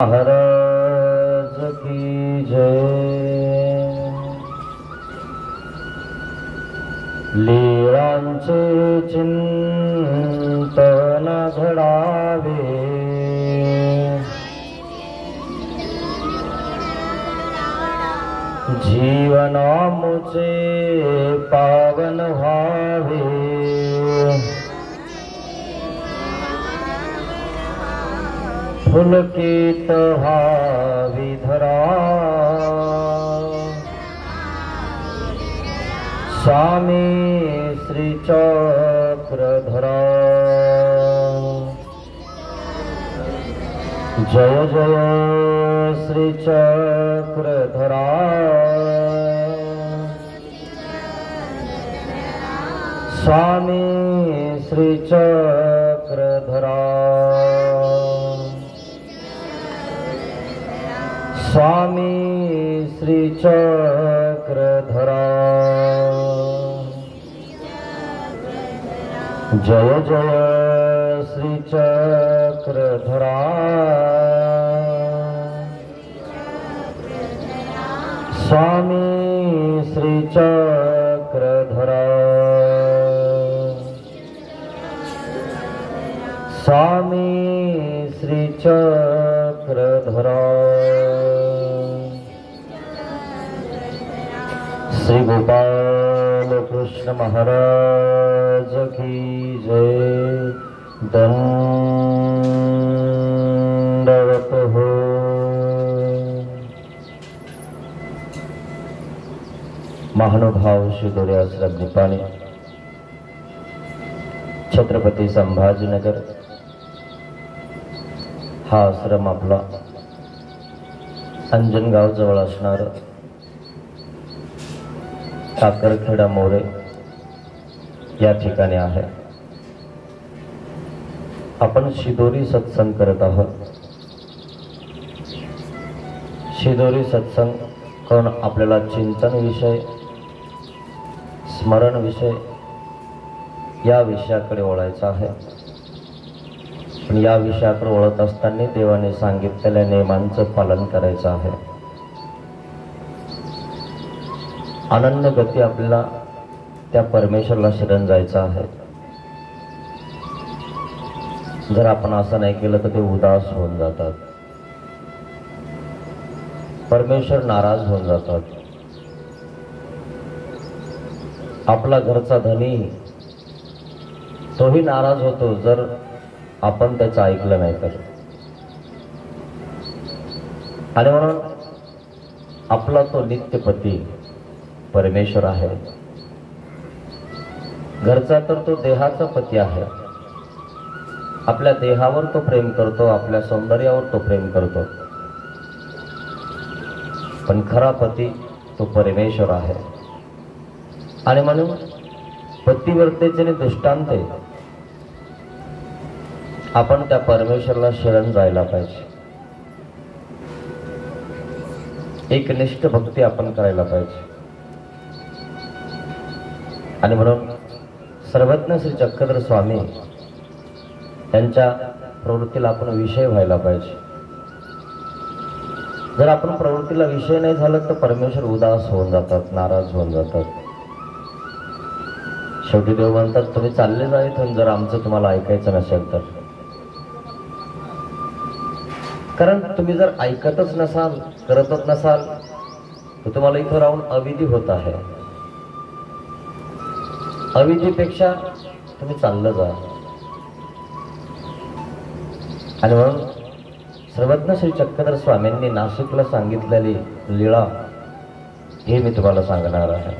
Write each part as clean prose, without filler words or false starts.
महाराज की जय। लीळांचे चिंतन घडावे, जीवनामुचे पावन व्हावे। पुलकित व्हावी धरा, स्वामी श्री चक्रधरा। जय जय श्री चक्रधरा, स्वामी श्री चक्रधरा। स्वामी श्री चक्रधरा। जय जय श्री चक्रधरा, स्वामी श्री चक्रधरा। स्वामी श्री चक्रधरा। श्री गोपाल कृष्ण महाराज की जय। दंडवत हो। महानुभाव शिदोरी आश्रम निपाणी, छत्रपती संभाजीनगर हा आश्रम आपला अंजनगाव जवळ असणार साखरखेडा मोरे या ठिकाणी आहे। आपण शिदोरी सत्संग करत आहोत। शिदोरी सत्संग करून आपल्याला चिंतन विषय, स्मरण विषय या विषयाकडे वळायचं आहे। पण या विषयाकडे वळत असताना देवाने सांगितलेल्या नियमांचं पालन करायचं आहे। अनन्य गती आपल्याला त्या परमेश्वराला शरण जायचं आहे। जर आपण असं नाही केलं तर ते उदास होऊन जातात, परमेश्वर नाराज होऊन जातात। आपला घरचा धनी तोही नाराज होतो जर आपण त्याचं ऐकलं नाही तर। आणि म्हणून आपला तो नित्यपती परमेश्वर आहे। घरचा तर तो देहाचा पती आहे। आपल्या देहावर तो प्रेम करतो, आपल्या सौंदर्यावर तो प्रेम करतो, पण खरा पती तो परमेश्वर आहे। आणि म्हणून पतिव्रतेचे दृष्टांत आपण त्या परमेश्वराला शरण जायला पाहिजे। एकनिष्ठ भक्ती आपण करायला पाहिजे। आणि म्हणून सर्वज्ञ श्री चक्रधर स्वामी यांच्या प्रवृत्तीला आपण विषय व्हायला पाहिजे। जर आपण प्रवृत्तीला विषय नाही झालं तर परमेश्वर उदास होऊन जातात, नाराज होऊन जातात। शेवटी देव म्हणतात तुम्ही चालले जा इथून जर आमचं तुम्हाला ऐकायचं नसेल तर। कारण तुम्ही जर ऐकतच नसाल, करतच नसाल तर तुम्हाला इथं राहून अविधी होत आहे। अविधीपेक्षा तुम्ही चाललं जा। आणि म्हणून सर्वज्ञ श्री चक्रधर स्वामींनी नाशिकला सांगितलेली लीळा हे मी तुम्हाला सांगणार आहे।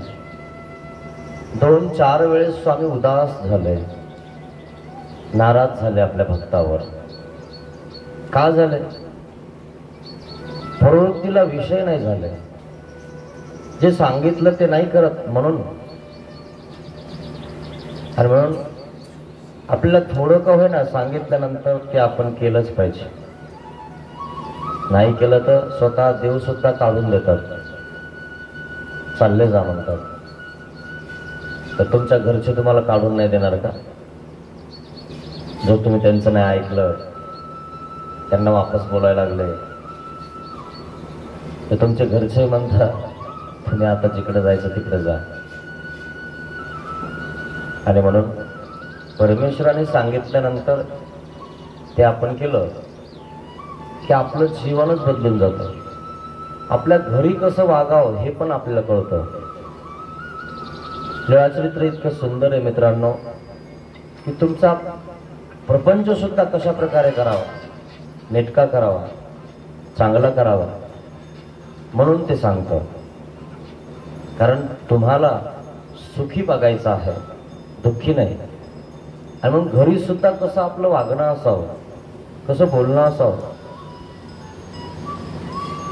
2-4 वेळेस स्वामी उदास झाले, नाराज झाले आपल्या भक्तावर। का झाले? प्रवृत्तीला विषय नाही झाले, जे सांगितलं ते नाही करत म्हणून। आणि म्हणून आपल्याला थोडं का होईना सांगितल्यानंतर ते आपण केलंच पाहिजे। नाही केलं तर स्वतः देव सुद्धा काढून देतात, चालले जा म्हणतात। तर तुमच्या घरचे तुम्हाला काढून नाही देणार का? जो तुम्ही त्यांचं नाही ऐकलं त्यांना वापस बोलायला लागले तर तुमचे घरचे म्हणतात तुम्ही आता जिकडे जायचं तिकडे जा. आणि म्हणून परमेश्वराने सांगितल्यानंतर ते आपण केलं की आपलं जीवनच बदलून जातं. आपल्या घरी कसं वागावं हे पण आपल्याला कळतं. लीळाचरित्र इतकं सुंदर आहे मित्रांनो की तुमचा प्रपंच सुद्धा कशा प्रकारे करावा, नेटका करावा, चांगला करावा म्हणून ते सांगतं. कारण तुम्हाला सुखी बघायचं आहे, दुःखी नाही. आणि म्हणून घरी सुद्धा कसं आपलं वागणं असावं, कसं बोलणं असावं,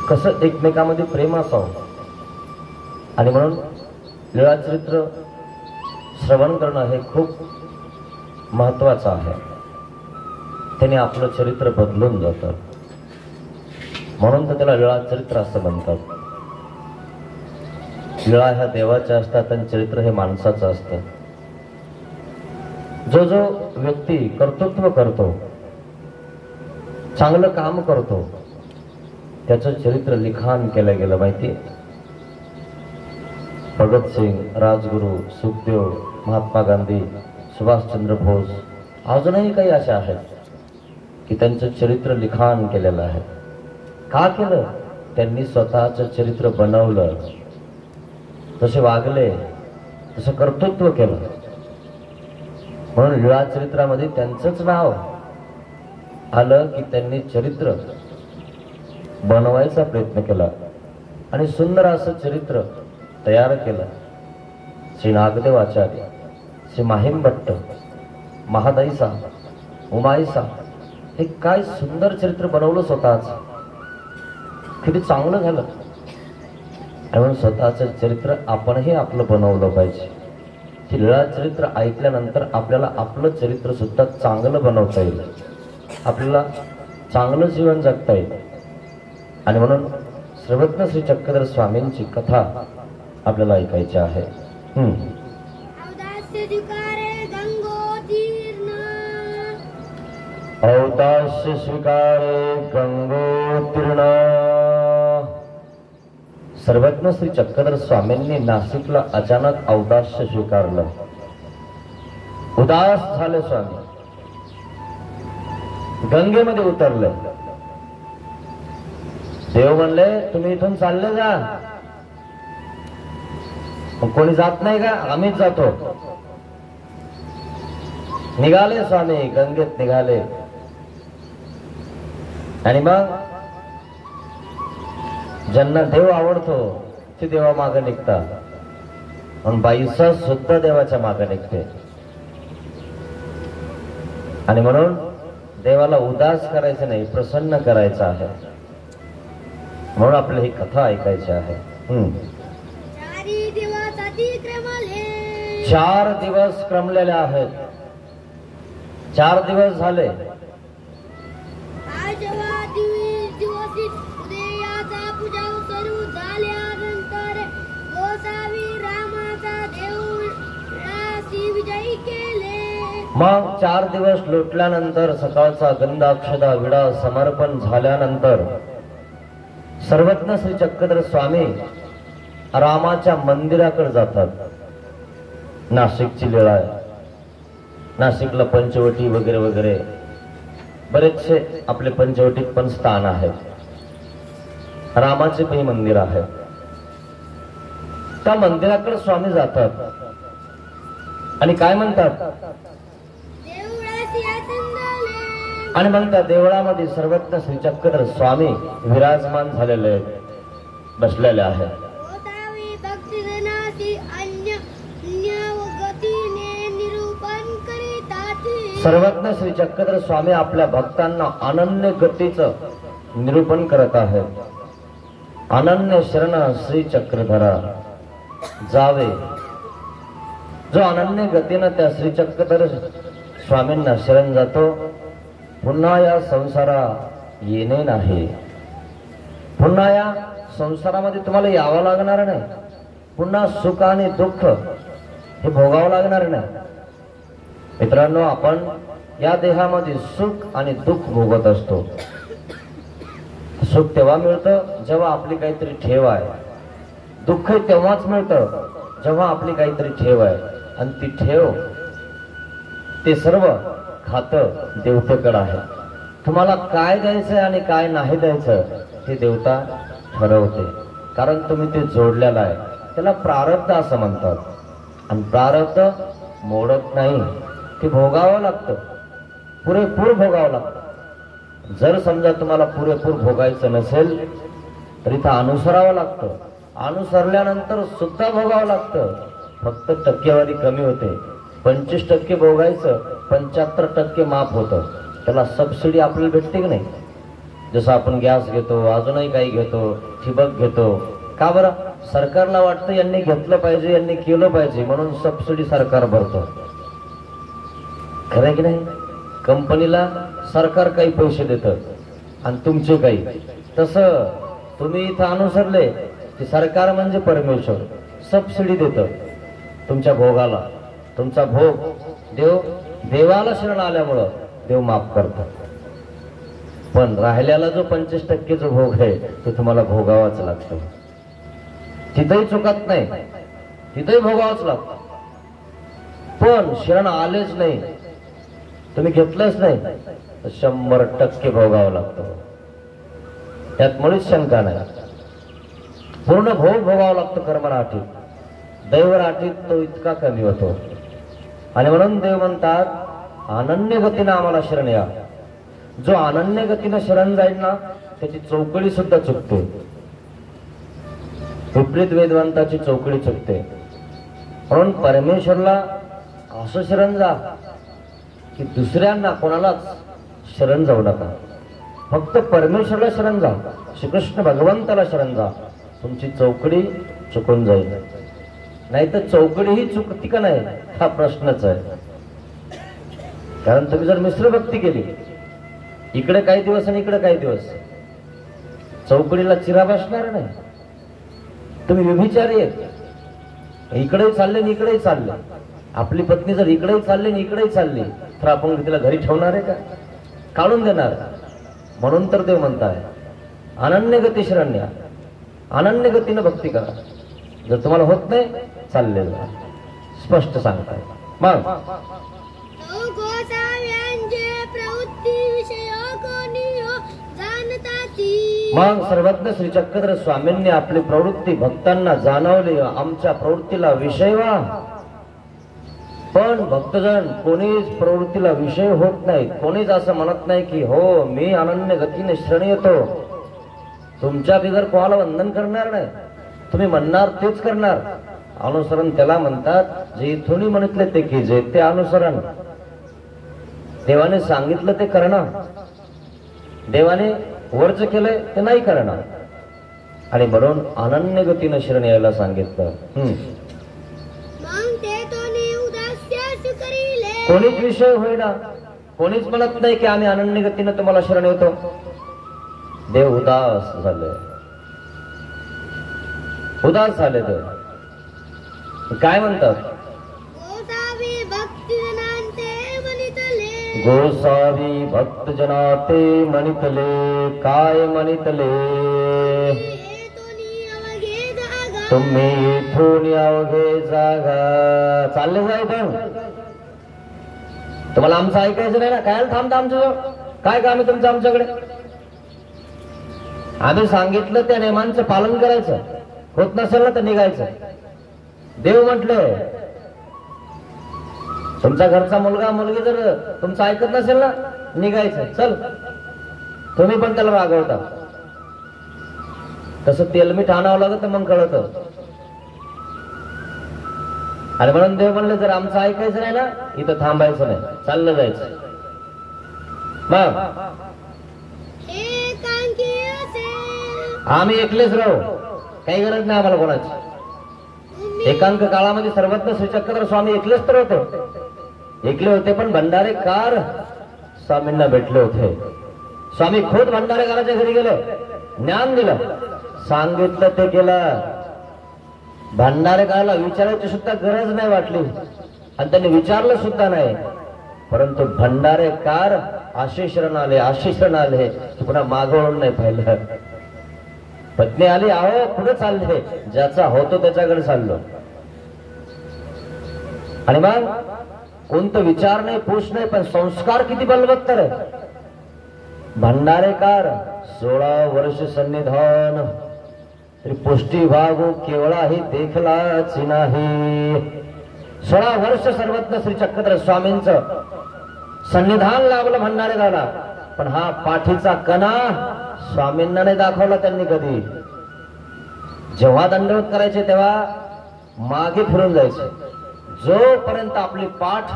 कसं एकमेकांमध्ये प्रेम असावं. आणि म्हणून लीळाचरित्र श्रवण करणं हे खूप महत्वाचं आहे. त्याने आपलं चरित्र बदलून जातं. म्हणून तर त्याला लीळाचरित्र असं म्हणतात. लीळा ह्या देवाच्या असतात आणि चरित्र हे माणसाचं असतं. जो जो व्यक्ती कर्तृत्व करतो, चांगलं काम करतो, त्याचं चरित्र लिखाण केलं गेलं माहिती. भगतसिंग, राजगुरू, सुखदेव, महात्मा गांधी, सुभाषचंद्र बोस, अजूनही काही अशा आहेत की त्यांचं चरित्र लिखाण केलेलं आहे. का केलं? त्यांनी स्वतःचं चरित्र बनवलं, जसे वागले, तसं कर्तृत्व केलं. म्हणून लीळाचरित्रामध्ये त्यांचंच नाव आलं की त्यांनी चरित्र बनवायचा प्रयत्न केला आणि सुंदर असं चरित्र तयार केलं. श्री नागदेव आचार्य, श्री माहिमभट्ट, महादाईसा, उमाईसा, हे काय सुंदर चरित्र बनवलं स्वतःच. किती चांगलं झालं. म्हणून स्वतःचं चरित्र आपणही आपलं बनवलं पाहिजे. लीळाचरित्र ऐकल्यानंतर आपल्याला आपलं चरित्र सुद्धा चांगलं बनवता येईल, आपल्याला चांगलं जीवन जगता येईल. आणि म्हणून सर्वज्ञ श्री चक्रधर स्वामींची कथा आपल्याला ऐकायची आहे. औदास्य स्वीकारे गंगोत्तीर्ण. सर्वज्ञ श्री चक्रधर स्वामींनी नाशिकला अचानक औदास्य स्वीकारलं. उदास झाले स्वामी, गंगेमध्ये उतरले. देव म्हणले तुम्ही इथून चालले जा. कोणी जात नाही का? आम्हीच जातो. निघाले स्वामी, गंगेत निघाले. आणि मग ज्यांना देव आवडतो ते देवा मागे निघतात. पण बाईसा सुद्धा देवाच्या मागे निघते. आणि म्हणून देवाला उदास करायचं नाही, प्रसन्न करायचं आहे. म्हणून आपल्याला ही कथा ऐकायची आहे. 4 दिवस क्रमलेले आहेत. 4 दिवस झाले. मग 4 दिवस लोटल्यानंतर सकाळचा गंधाक्षदा विडा समर्पण झाल्यानंतर सर्वज्ञ श्री चक्रधर स्वामी रामाच्या मंदिराकडे जातात. नाशिकची लीळा आहे. नाशिकला पंचवटी वगैरे वगैरे बरेचसे आपले पंचवटीत पण स्थान आहे. रामाचे पण मंदिर आहे. त्या मंदिराकडे स्वामी जातात आणि काय म्हणतात? आणि मग त्या देवळामध्ये सर्वज्ञ श्री चक्रधर स्वामी विराजमान झालेले आहेत, बसलेले आहेत. सर्वज्ञ श्री चक्रधर स्वामी आपल्या भक्तांना अनन्य गतीचं निरूपण करत आहेत. अनन्य शरण श्री चक्रधरा जावे. जो अनन्य गतीनं त्या श्री चक्रधर स्वामींना शरण जातो, पुन्हा या संसारा येणे नाही. पुन्हा या संसारामध्ये तुम्हाला यावं लागणार नाही. पुन्हा सुख आणि दुःख हे भोगावं लागणार नाही. मित्रांनो, आपण या देहामध्ये सुख आणि दुःख भोगत असतो. सुख तेव्हा मिळतं जेव्हा आपली काहीतरी ठेव आहे, दुःख तेव्हाच मिळतं जेव्हा आपली काहीतरी ठेव आहे, आणि ती ठेव ते सर्व खातं देवतेकडे आहे. तुम्हाला काय द्यायचंय आणि काय नाही द्यायचं ते देवता ठरवते, कारण तुम्ही ते जोडलेलं आहे. त्याला प्रारब्ध असं म्हणतात, आणि प्रारब्ध मोडत नाही, ते भोगावं लागतं, पुरेपूर भोगावं लागतं. जर समजा तुम्हाला पुरेपूर भोगायचं नसेल तर इथं अनुसरावं लागतं, अनुसरल्यानंतर सुद्धा भोगावं लागतं. फक्त टक्केवारी कमी होते. 25% भोगायचं, 75% माफ होतं. त्याला सबसिडी आपल्याला भेटते की नाही? जसं आपण गॅस घेतो, अजूनही काही घेतो, ठिबक घेतो. का बरं? सरकारला वाटतं यांनी घेतलं पाहिजे, यांनी केलं पाहिजे, म्हणून सबसिडी सरकार भरतं. खरं की नाही? कंपनीला सरकार काही पैसे देतं आणि तुमचे काही. तसं तुम्ही इथं अनुसरले की सरकार म्हणजे परमेश्वर सबसिडी देतं तुमच्या भोगाला. तुमचा भोग देवाला शरण आल्यामुळं देव माफ करतात. पण राहिल्याला जो 25% जो भोग आहे तो तुम्हाला भोगावाच लागतो. तिथंही चुकत नाही, तिथंही भोगावाच लागतं. पण शरण आलेच नाही, तुम्ही घेतलंच नाही तर 100% भोगावं लागतं. त्यात मुळीच शंका नाही. पूर्ण भोग भोगावं लागतं. कर्मराठीत, दैवराठीत तो इतका कमी होतो. आणि म्हणून देव म्हणतात अनन्य गतीनं आम्हाला शरण या. जो अनन्य गतीनं शरण जाईल ना त्याची चौकडी सुद्धा चुकते. विपरीत वेदवंताची चौकडी चुकते. म्हणून परमेश्वरला असं शरण जा की दुसऱ्यांना कोणालाच शरण जाऊ नका. फक्त परमेश्वरला शरण जा, श्रीकृष्ण भगवंताला शरण जा. तुमची चौकडी चुकून जाईल. नाही तर चौकडी ही चुकती का नाही हा प्रश्नच आहे. कारण तुम्ही जर मिश्र भक्ती केली, इकडे काही दिवस आणि इकडे काही दिवस, चौकडीला चिरा बसणार नाही. तुम्ही व्यभिचारी आहेत, इकडेही चालले आणि इकडेही चालले. आपली पत्नी जर इकडेही चालली आणि इकडेही चालली तर आपण तिला घरी ठेवणार आहे का? काढून देणार. म्हणून तर देव म्हणताय अनन्य गती शरण या, अनन्य गतीनं भक्ती करा. जर तुम्हाला होत नाही चालले जा, स्पष्ट सांगताय. मग मग सर्वज्ञ श्री चक्रधर स्वामींनी आपली प्रवृत्ती भक्तांना जाणवली. आमच्या प्रवृत्तीला विषय व्हा. पण भक्तजन कोणीच प्रवृत्तीला विषय होत नाही. कोणीच असं म्हणत नाही की हो मी अनन्य गतीने शरण येतो. तुमच्या बिगर कोणाला वंदन करणार नाही, तुम्ही म्हणणार तेच करणार. अनुसरण त्याला म्हणतात जे इथून म्हणितले ते की जे ते अनुसरण. देवाने सांगितलं ते करणं, देवाने वर्ज केलंय ते नाही करणं. आणि म्हणून अनन्य गतीनं शरण यायला सांगितलं. कोणीच विषय होईना, कोणीच म्हणत नाही की आम्ही अनन्य गतीनं तुम्हाला शरण येतो. देव उदास झाले, उदास झाले. देव काय म्हणतात? गोसावी भक्त जनाते म्हणितले. काय म्हणितले? तुम्ही इथून अवघे जागा. चालले जायचं तुम्हाला आमचं ऐकायचं नाही ना? काय थांबता आमच्याजवळ? काय काम आहे तुमचं आमच्याकडे? आम्ही सांगितलं त्या नियमांचं पालन करायचं. होत नसेल ना तर निघायचं. देव म्हटलंय तुमचा घरचा मुलगा मुलगी जर तुमचं ऐकत नसेल ना निघायचं. चल. तुम्ही पण त्याला रागवता. तसं तेलमीठ आणावं लागत मग कळत. आणि म्हणून देव म्हणले जर आमचं ऐकायचं नाही ना इथं थांबायचं नाही, चाललं जायचं. मग आम्ही एकलेच राहू, काही गरज नाही आम्हाला कोणाची. एकांक काळामध्ये सर्वज्ञ श्री चक्रधर स्वामी एकलेच तर होते. एकले होते पण भंडारे कार स्वामींना भेटले होते. स्वामी खुद भंडारेकाराच्या घरी गेले, ज्ञान दिलं, सांगितलं ते केलं. भंडारेकाराला विचारायची सुद्धा गरज नाही वाटली आणि त्यांनी विचारलं सुद्धा नाही. परंतु भंडारेकार आशिषरण आले, आशिषरण आले. पुन्हा मागवून नाही पाहिलं. पत्नी आली, आहो कुठे चालले? ज्याचा होतो त्याच्याकडे चाललो. आणि मग कोणतं विचार नाही, पूछ नाही, पण संस्कार किती बलवत्तर आहे. भंडारेकार 16 वर्ष सन्निधान तरी पुष्टी भागो केवळाही देखलाच नाही. 16 वर्ष सर्वज्ञ श्री चक्रधर स्वामींचं सन्निधान लाभलं भंडारेकाला, पण हा पाठीचा कणा स्वामींना नाही दाखवला त्यांनी कधी. जेव्हा दंडवत करायचे तेव्हा मागे फिरून जायचे. जोपर्यंत आपली पाठ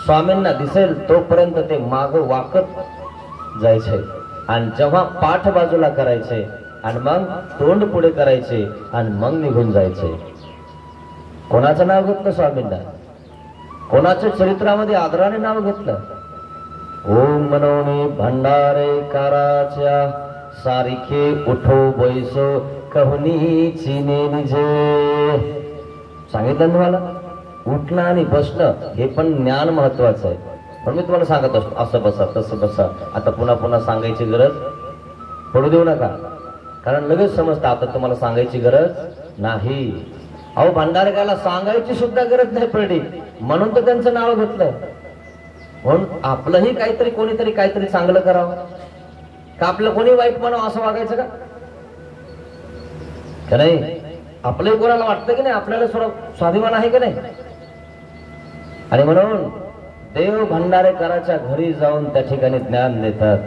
स्वामींना दिसेल तोपर्यंत ते माग वाकत जायचे. आणि जेव्हा पाठ बाजूला करायचे आणि मग तोंड पुढे करायचे आणि मग निघून जायचे. कोणाचं नाव घेतलं स्वामींना? कोणाच्या चरित्रामध्ये आदराने नाव घेतलं? ओम मनोनी भंडारेकाराच्या सारिखे उठो बैसो कहूनी चिने निजे. सांगितलं तुम्हाला, उठणं आणि बसणं हे पण ज्ञान महत्वाचं आहे. पण मी तुम्हाला सांगत असतो असं बसा तसं बसा. आता पुन्हा पुन्हा सांगायची गरज पडू देऊ नका, कारण लगेच समजतं आता तुम्हाला सांगायची गरज नाही. अहो भंडारकाला सांगायची सुद्धा गरज नाही पडली, म्हणून तर त्यांचं नाव घेतलंय. म्हणून आपलंही काहीतरी कोणीतरी काहीतरी चांगलं करावं का? आपलं कोणी वाईट म्हणावं असं वागायचं का नाही? आपलंही कोणाला वाटतं की नाही आपल्याला स्वाभिमान आहे की नाही? आणि म्हणून देव भंडारेकराच्या घरी जाऊन त्या ठिकाणी ज्ञान देतात,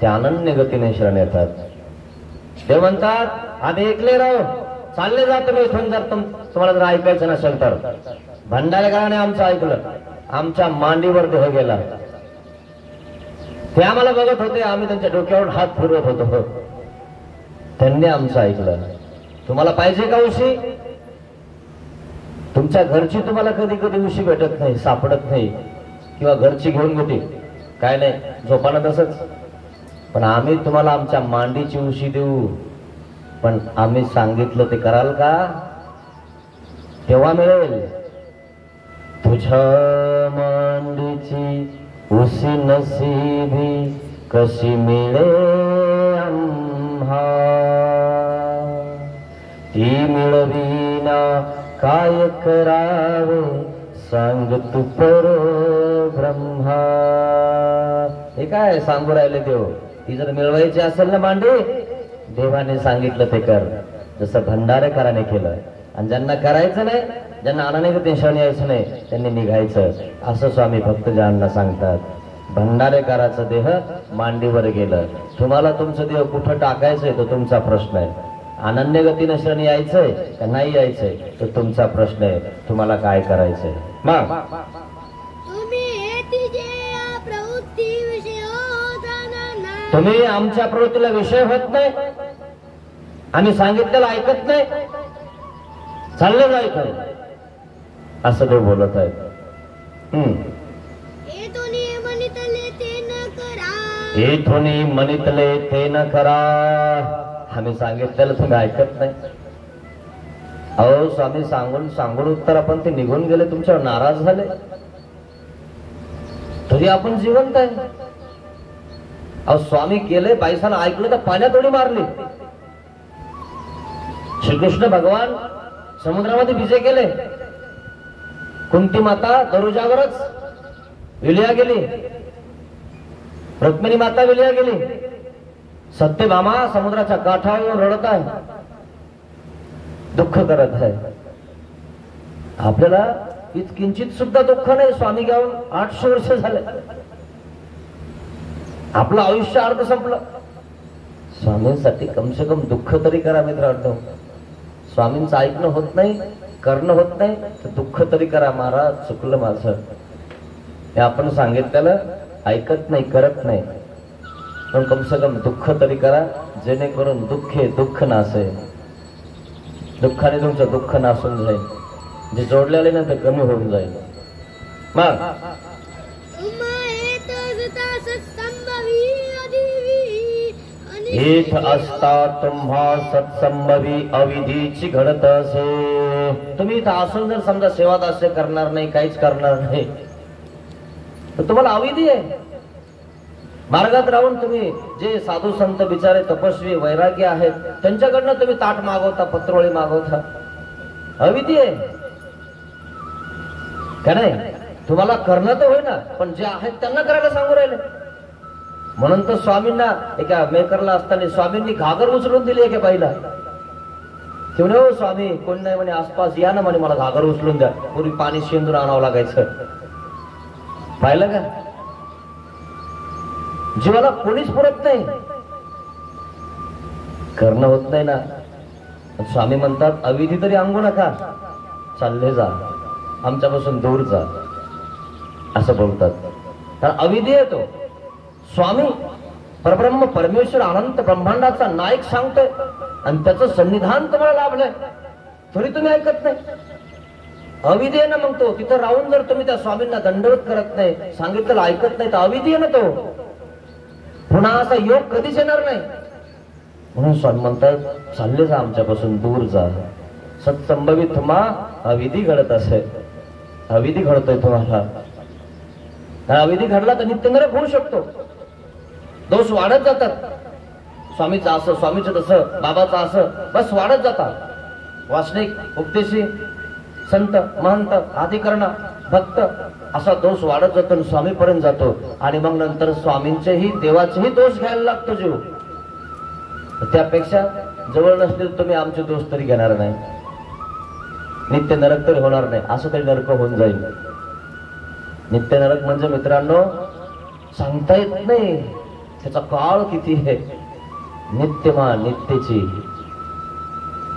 ते अनन्य गतीने शरण येतात. ते म्हणतात आधी ऐकले राहो, चालले जा तुम्ही इथून. जर तुम्हाला जर ऐकायचं नसेल तर. भंडारेकराने आमचं ऐकलं, आमच्या मांडीवर देह गेला. ते आम्हाला बघत होते, आम्ही त्यांच्या डोक्यावर हात फिरवत होतो, त्यांनी आमचं ऐकलं. तुम्हाला पाहिजे का उशी? तुमच्या घरची तुम्हाला कधी कधी उशी भेटत नाही, सापडत नाही, किंवा घरची घेऊन घेते, काय नाही झोपाना तसंच. पण आम्ही तुम्हाला आमच्या मांडीची उशी देऊ, पण आम्ही सांगितलं ते कराल का? तेव्हा मिळेल. तुझ्या मांडीची उशी नसीबी कशी मिळे आम्हा, ती मिळविना काय करावे सांग तू परब्रह्मा. हे काय सांगू राहिले देव? ती जर मिळवायची असेल ना मांडी, देवाने सांगितलं ते कर, जसं भंडारेकराने केलं. आणि ज्यांना करायचं नाही, ज्यांना आनंद टेन्शन यायचं नाही, त्यांनी निघायचं, असं स्वामी भक्तजनांना सांगतात. भंडारेकराचं देह मांडीवर गेलं. तुम्हाला तुमचं देह कुठं टाकायचंय तो तुमचा प्रश्न आहे. अनन्य गतीने शरण यायचंय का नाही यायचंय तो तुमचा प्रश्न आहे. तुम्हाला काय करायचंय? मग तुम्ही आमच्या प्रवृत्तीला विषय होत नाही, आम्ही सांगितलेलं ऐकत नाही, चाललं जायचं असं ते बोलत आहेत. येथून मनितले ते न करा. आम्ही सांगितलेलं तुम्ही ऐकत नाही. अहो स्वामी सांगून सांगून उत्तर आपण ते निघून गेले, तुमच्यावर नाराज झाले, तरी आपण जिवंत आहे. अहो स्वामी केले, बाईसाला ऐकलं तर पाण्यात उडी मारली. श्रीकृष्ण भगवान समुद्रामध्ये विजय केले. कुंती माता दरुजावरच विलया गेली, रुक्मिणी माता विलया गेली, सत्यभामा समुद्राच्या काठावर रडत आहे, दुःख करत आहे. आपल्याला किंचित सुद्धा दुःख नाही. स्वामी घेऊन 800 वर्ष झाले, आपलं आयुष्य अर्ध संपलं. स्वामींसाठी कम से कम दुःख तरी करा मित्रांनो. स्वामींचं ऐकणं होत नाही, करणं होत नाही, तर दुःख तरी करा. महाराज चुकलं माझं, हे आपण सांगितलेलं ऐकत नाही, करत नाही, पण कम से कम दुःख तरी करा, जेणेकरून दुःख नासे. दुःखाने तुमचं दुःख नासून जाईल, जे जोडलेले ना ते कमी होऊन जाईल. मग हेत असता तुम्हा सत्संभवी अविधीची घडत असे. तुम्ही इथं असून जर समजा सेवादास्य करणार नाही, काहीच करणार नाही, तर तुम्हाला अविधी आहे. मार्गात राहून तुम्ही जे साधू संत बिचारे तपस्वी वैराग्य आहेत त्यांच्याकडनं तुम्ही ताट मागवता, पत्रोळी मागवता, अविधी आहे का नाही? तुम्हाला करणं तर होईना, पण जे आहेत त्यांना करायला सांगू राहिले. म्हणून तर स्वामींना एका मेकरला असताना स्वामींनी घागर उचलून दिली एका बाईला. ते म्हणे, हो स्वामी कोण नाही म्हणे आसपास, या ना म्हणे, मला घागर उचलून द्या. पूर्वी पाणी शेंदून आणावं लागायचं. पाहिलं का? जीवाला कोणीच पुरत नाही, करणं होत नाही ना. स्वामी म्हणतात अविधी तरी अंगू नका, चालले जा, आमच्यापासून दूर जा, असं बोलतात. तर अविधी आहे तो स्वामी परब्रह्म परमेश्वर अनंत ब्रह्मांडाचा नायक सांगतोय आणि त्याचं सन्निधान तुम्हाला लाभलंय, तरी तुम्ही ऐकत नाही. अविधी आहे ना मग तो. तिथं राहून जर तुम्ही त्या स्वामींना दंडवत करत नाही, सांगितलं ऐकत नाही, तर अविधी आहे ना तो. पुन्हा असा योग कधीच येणार नाही. म्हणून स्वामी म्हणतात चालले जा, आमच्यापासून दूर जा. सत्संभवित मा अविधी घडत असेल, अविधी घडतोय तुम्हाला. अविधी घडला तर नित्य नरक होऊ शकतो. दोष वाढत जातात. स्वामीचं असं, स्वामीचं तसं, बाबाचं असं, बस वाढत जातात. वासनिक, उपदेशी, संत, महंत, अधिकरण, भक्त असा दोष वाढत जातो, स्वामीपर्यंत जातो. आणि मग नंतर स्वामींचेही देवाचेही दोष घ्यायला लागतो जीव. त्यापेक्षा जवळ नसतील तुम्ही आमचे दोष तरी घेणार नाही, नित्य नरक तरी होणार नाही. असं तरी नरक होऊन जाईल. नित्य नरक म्हणजे मित्रांनो सांगता येत नाही, त्याचा काळ किती आहे. नित्यमा नित्यची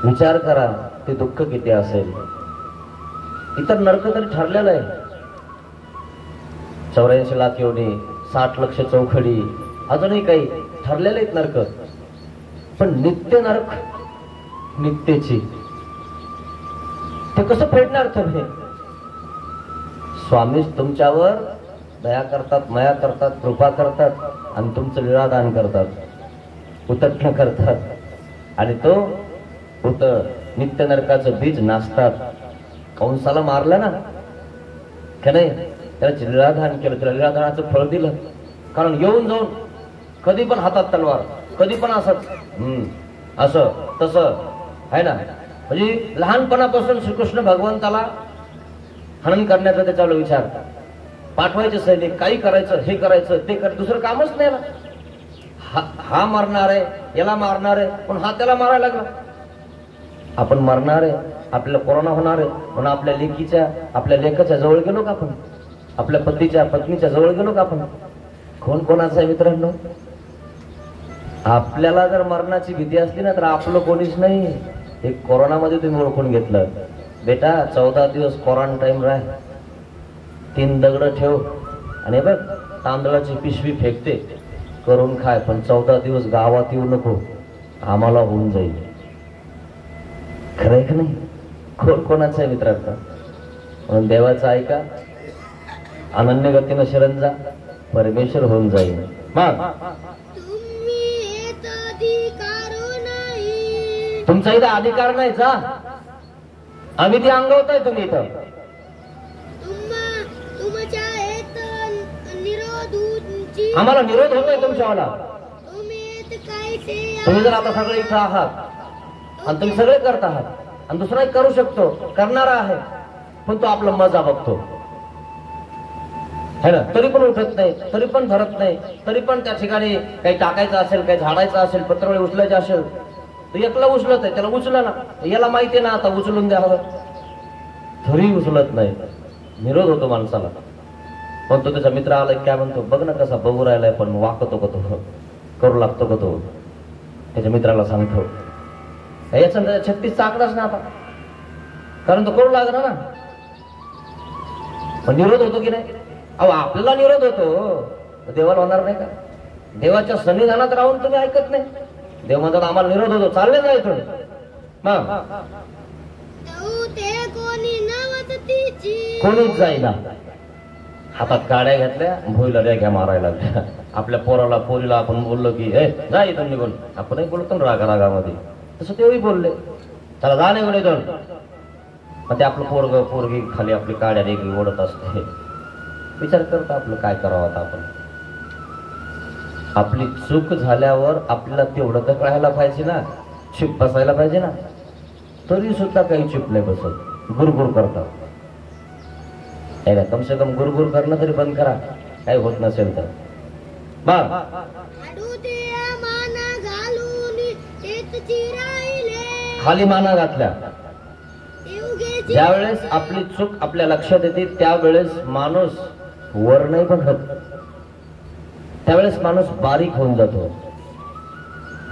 विचार करा, ते दुःख किती असेल. इतर नरक तरी ठरलेलं आहे. 84 लाख योनी, 60 लक्ष चौखडी, अजूनही काही ठरलेले आहेत नरक. पण नित्य नरक नित्यची ते कसं फेडणार तुम्ही? स्वामी तुमच्यावर दया करतात, मया करतात, कृपा करतात आणि तुमचं निरादान करतात, उतटणं करतात. आणि तो नित्य नरकाचं बीज नाचतात. कंसाला मारलं ना का नाही, त्याला निराधान केलं, त्याला निराधानाचं फळ दिलं. कारण येऊन जाऊन कधी पण हातात तलवार, कधी पण असं तसं आहे ना. म्हणजे लहानपणापासून श्रीकृष्ण भगवंताला हनन करण्याचा त्याच्यावर विचार, पाठवायचे सैनिक, काही करायचं, हे करायचं, ते करायचं, दुसरं कामच नाही ना. हा मारणार आहे, याला मारणार आहे, पण हा त्याला मारायला लागला. आपण मरणार आहे, आपल्याला कोरोना होणार आहे, पण आपल्या लेकीच्या, आपल्या लेकाच्या जवळ गेलो का आपण? आपल्या पतीच्या, पत्नीच्या जवळ गेलो का आपण? कोण कोणाचं आहे मित्रांनो? आपल्याला जर मरणाची भीती असली ना तर आपलं कोणीच नाही. हे कोरोनामध्ये तुम्ही ओळखून घेतलं. बेटा 14 दिवस क्वारंटाईन राह, 3 दगड ठेव आणि बघ तांदळाची पिशवी फेकते, करून खाय, पण 14 दिवस गावात येऊ नको, आम्हाला होऊन जाईल. खरंय का नाही? कोण कोणाचं आहे मित्रांनो? म्हणून देवाचं ऐका, अनन्य गतीनं शरण जा, परमेश्वर होऊन जाईल. मग तुमचा इथं अधिकार नाही जा, आम्ही ते अंगवताय तुम्ही इथं. आम्हाला निरोध होतोय तुमच्यावाला. तुम्ही जर आता सगळे इथं आहात आणि तुम्ही सगळे करत आहात आणि दुसरा एक करू शकतो, करणारा आहे, पण तो आपला मजा बघतो है ना. तरी पण उठत नाही, तरी पण धरत नाही, तरी पण त्या ठिकाणी काही टाकायचं असेल, काही झाडायचं असेल, पत्रवळे उचलायचे असेल, तो एकला उचलत आहे, त्याला उचला ना. याला माहिती आहे ना आता उचलून द्यावं, तरी उचलत नाही. निरोध होतो माणसाला. पण तो त्याचा मित्र आला काय म्हणतो, बघ ना कसा बघू राहिलाय, पण वाकतो का तो, करू लागतो का तो. त्याच्या मित्राला सांगतो याचा 36चा आकडाच ना आता, कारण तो करू लागला ना. पण निरोध होतो की नाही? अहो आपल्याला निरोध होतो, देवाला होणार नाही का? देवाच्या सन्निधानात राहून तुम्ही ऐकत नाही. देव म्हणतात आम्हाला निरोध होतो, चालले जा इथून. कोणीच जाईना. हातात काड्या घेतल्या, भोईला घ्या मारायला लागल्या. आपल्या पोराला पोरीला आपण बोललो की हे जा इथून निघून, आपणही बोलतो ना रागामध्ये, तसं तेही बोलले, त्याला जा निघून इथून. मग ते आपलं पोरग पोरगी खाली आपली काड्या देखील ओढत असते. विचार करता आपलं काय करावं आता आपण. आपली चूक झाल्यावर आपल्याला तेवढं तर कळायला पाहिजे ना, चूप बसायला पाहिजे ना. तरी सुद्धा काही चूप नाही बसत, गुरगुर करतात. कम से कम गुरगुर करणं तरी बंद करा, काही होत नसेल तर. मग खाली माना घातल्या. ज्यावेळेस आपली चूक आपल्या लक्षात येते त्यावेळेस माणूस वर नाही बघत, त्यावेळेस माणूस बारीक होऊन जातो,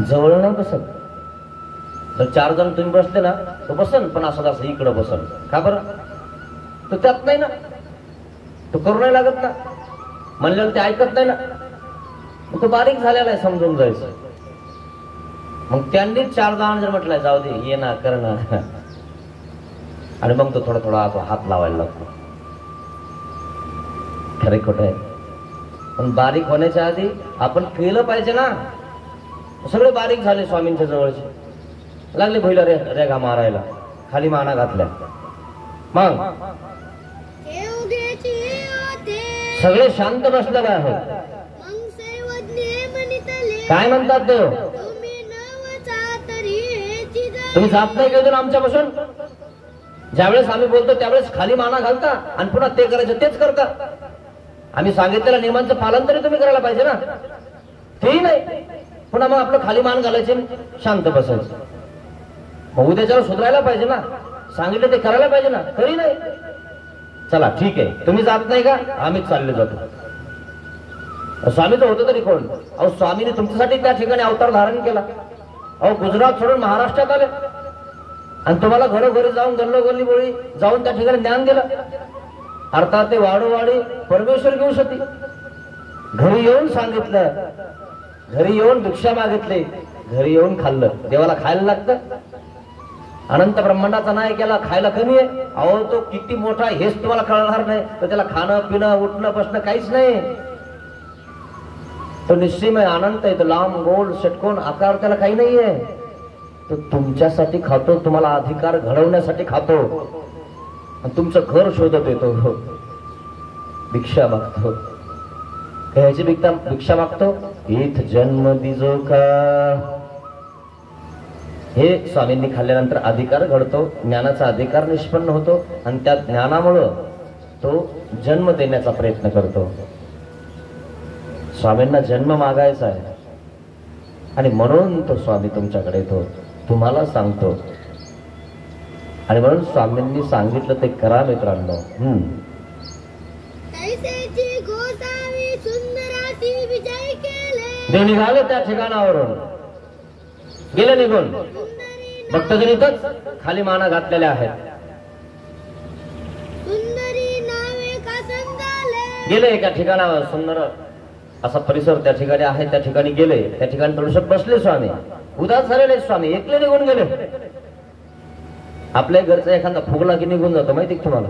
जवळ नाही बसत. तर 4 जण तुम्ही बसले ना, तो बसन पण असं असं इकडं बसन. का बरं? तो त्यात नाही ना, तो करू नाही लागत ना, म्हणल्यावर ते ऐकत नाही ना, तो बारीक झालेला आहे, समजून जायचं. मग त्यांनी 4 जण जर म्हटलंय जाऊ दे ये ना कर ना, आणि मग तो थोडा थोडा हात लावायला लागतो. खरे खोट आहे, पण बारीक होण्याच्या आधी आपण केलं पाहिजे ना. सगळे बारीक झाले स्वामींच्या जवळचे, लागले भैला रेगा मारायला, खाली माना घातल्या. मग सगळे शांत बसलेले आहेत. काय म्हणतात देव? तुम्ही जात नाही का आमच्यापासून? ज्यावेळेस आम्ही बोलतो त्यावेळेस खाली माना घालता आणि पुन्हा ते करायचं तेच करता. आम्ही सांगितलेल्या नियमांचं पालन तरी तुम्ही करायला पाहिजे ना, तेही नाही. पुन्हा मग आपलं खाली मान घालायचे, शांत बसायचं. मग उद्याच्यावर सुधारायला पाहिजे ना, सांगितलं ते करायला पाहिजे ना, तरी नाही. चला ठीक आहे, तुम्ही जात नाही का, आम्हीच चालले जातो. स्वामीचं होतं तरी कोण? अहो स्वामीने तुमच्यासाठी त्या ठिकाणी अवतार धारण केला. अहो गुजरात सोडून महाराष्ट्रात आले आणि तुम्हाला घरोघरी जाऊन गल्लोगल्ली बोळी जाऊन त्या ठिकाणी ज्ञान दिलं. अर्थात ते वाढोवाढी परमेश्वर घेऊ शकते. घरी येऊन सांगितलं, घरी येऊन भिक्षा मागितली, घरी येऊन खाल्लं. देवाला खायला लागतं. अनंत ब्रह्मांडाचा नाही केला, खायला कमी आहे. अहो तो किती मोठा हेच तुम्हाला कळणार नाही. तर त्याला खाणं पिणं उठणं बसणं काहीच नाही. तो निश्चिमय अनंत आहे. तो लांब गोल षटकोन आकार, त्याला काही नाहीये. तो तुमच्यासाठी खातो, तुम्हाला अधिकार घडवण्यासाठी खातो. आणि तुमचं घर शोधत येतो, भिक्षा मागतो. ह्याची भिक्षा मागतो, इथ जन्म दिजो का. हे स्वामींनी खाल्ल्यानंतर अधिकार घडतो, ज्ञानाचा अधिकार निष्पन्न होतो आणि त्या ज्ञानामुळं तो जन्म देण्याचा प्रयत्न करतो. स्वामींना जन्म मागायचा आहे आणि म्हणून तो स्वामी तुमच्याकडे येतो, तुम्हाला सांगतो. आणि म्हणून स्वामींनी सांगितलं ते करा मित्रांनो. ते निघाले त्या ठिकाणावरून, गेले निघून. भक्तजन इथंच खाली माना घातलेल्या आहेत. गेले एका ठिकाणावर, सुंदर असा परिसर त्या ठिकाणी आहे, त्या ठिकाणी गेले. त्या ठिकाणी थोडंसं बसले स्वामी, उदास झालेले स्वामी, एकले निघून गेले. आपल्या घरचा एखादा फुगला की निघून जातो, माहिती तुम्हाला.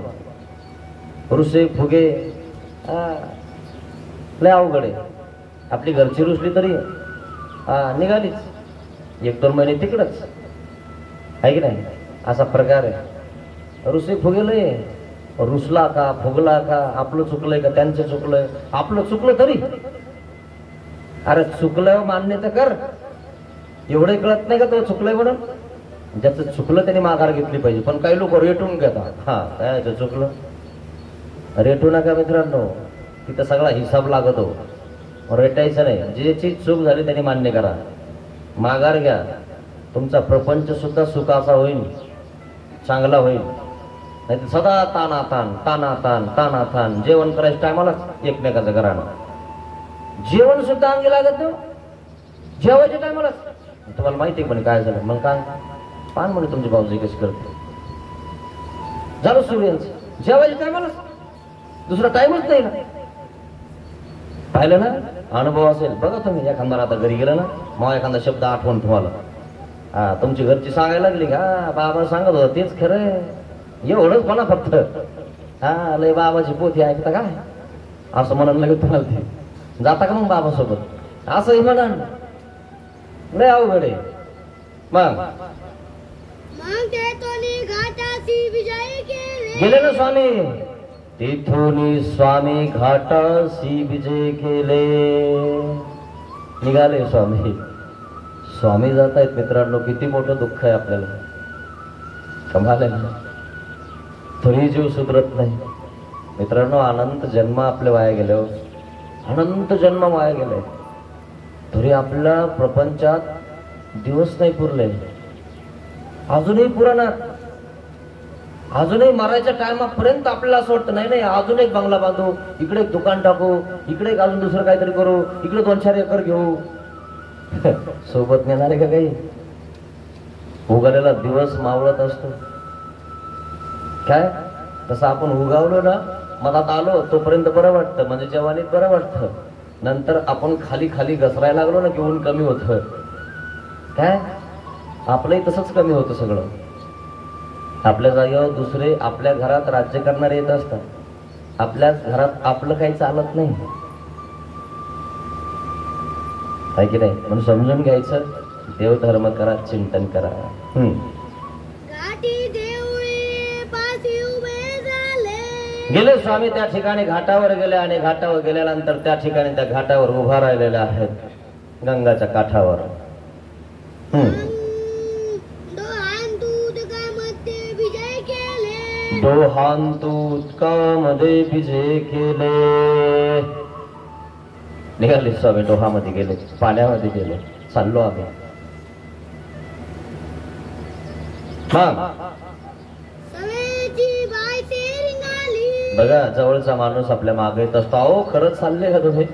रुसे फुगे लय अवघड आहे. आपली घरची रुसली तरी निघालीच, 1-2 महिने तिकडच आहे की नाही, असा प्रकार आहे. रुसे फुगे लय, रुसला का फुगला का, आपलं चुकलंय का त्यांचं चुकलंय, आपलं चुकलं तरी. अरे चुकलं मान्य तर कर, एवढे कळत नाही का तो चुकलंय म्हणून. ज्याचं चुकलं त्याने माघार घेतली पाहिजे. पण काही लोक रेटून घेतात, हा काय चुकलं, रेटू नका मित्रांनो, तिथं सगळा हिसाब लागतो. रेटायचं नाही, ज्याची चूक झाली त्याने मान्य करा, माघार घ्या. तुमचा प्रपंच सुद्धा सुखाचा होईल, चांगला होईल. नाही तर सदा तानातान तानातान तानातान. जेवण करायचं टायमालाच एकमेकाचं घराणं, जेवण सुद्धा अंगी लागत नाही. जेवायच्या टायमालाच तुम्हाला माहिती आहे पण काय झालं, मग काय पान म्हणे तुमची भाऊजी कशी करते, झालं सूर्यांचं जेवायच्या टायमालाच, दुसरा टाइमच नाही ना. पाहिलं ना, अनुभव असेल बघा तुम्ही. एखादा आता घरी गेला ना, मग एखादा शब्द आठवण तुम्हाला, तुमची घरची सांगायला लागली का बाबा सांगत होता तेच खरं, एवढंच म्हणा फक्त. लय बाबाची पोथी ऐकता काय असं म्हणायला लागेल तुम्हाला. ते जाता का मग बाबासोबत असंही म्हणा, लय अवघड आहे. मग गेले ना स्वामी, तिथून स्वामी घाटासी विजय केले. निघाले स्वामी. स्वामी जात आहेत मित्रांनो, किती मोठं दुःख आहे आपल्याला. कमाल आहे ना. तरी जीव सुधरत नाही मित्रांनो. अनंत जन्म आपले वाया गेले हो, अनंत जन्म वाया गेले. तरी आपल्या प्रपंचात दिवस नाही पुरले, अजूनही पुराणार. अजूनही मरायच्या टायमापर्यंत आपल्याला असं वाटतं नाही नाही अजून एक बंगला बांधू, इकडे एक दुकान टाकू, इकडे एक अजून दुसरं काहीतरी करू, इकडे 2-4 एकर घेऊ. सोबत नेणार आहे का काही? उगालेला दिवस मावळत असतो काय. तसं आपण उगावलो ना, मनात आलो तोपर्यंत बरं वाटतं, म्हणजे जवानीत बरं वाटतं. नंतर आपण खाली खाली घसरायला लागलो ना की ऊन कमी होतं काय. आपलंही तसंच कमी होतं सगळं. आपल्या जागेवर दुसरे आपल्या घरात राज्य करणारे येत असतात, आपल्याच घरात आपलं काही चालत नाही आहे की नाही. म्हणून समजून घ्यायचं, देवधर्म करा, चिंतन करा. गेले स्वामी त्या ठिकाणी घाटावर गेले आणि घाटावर गेल्यानंतर त्या ठिकाणी त्या घाटावर उभा राहिलेल्या आहेत गंगाच्या काठावर. डोहांतूतकामध्ये विजय केले. निघाले स्वामी, डोहामध्ये गेले, पाण्यामध्ये गेले. चाललो आम्ही. बघा जवळचा माणूस आपल्या मागे येत असतो. अहो खरंच चालले का तुम्ही?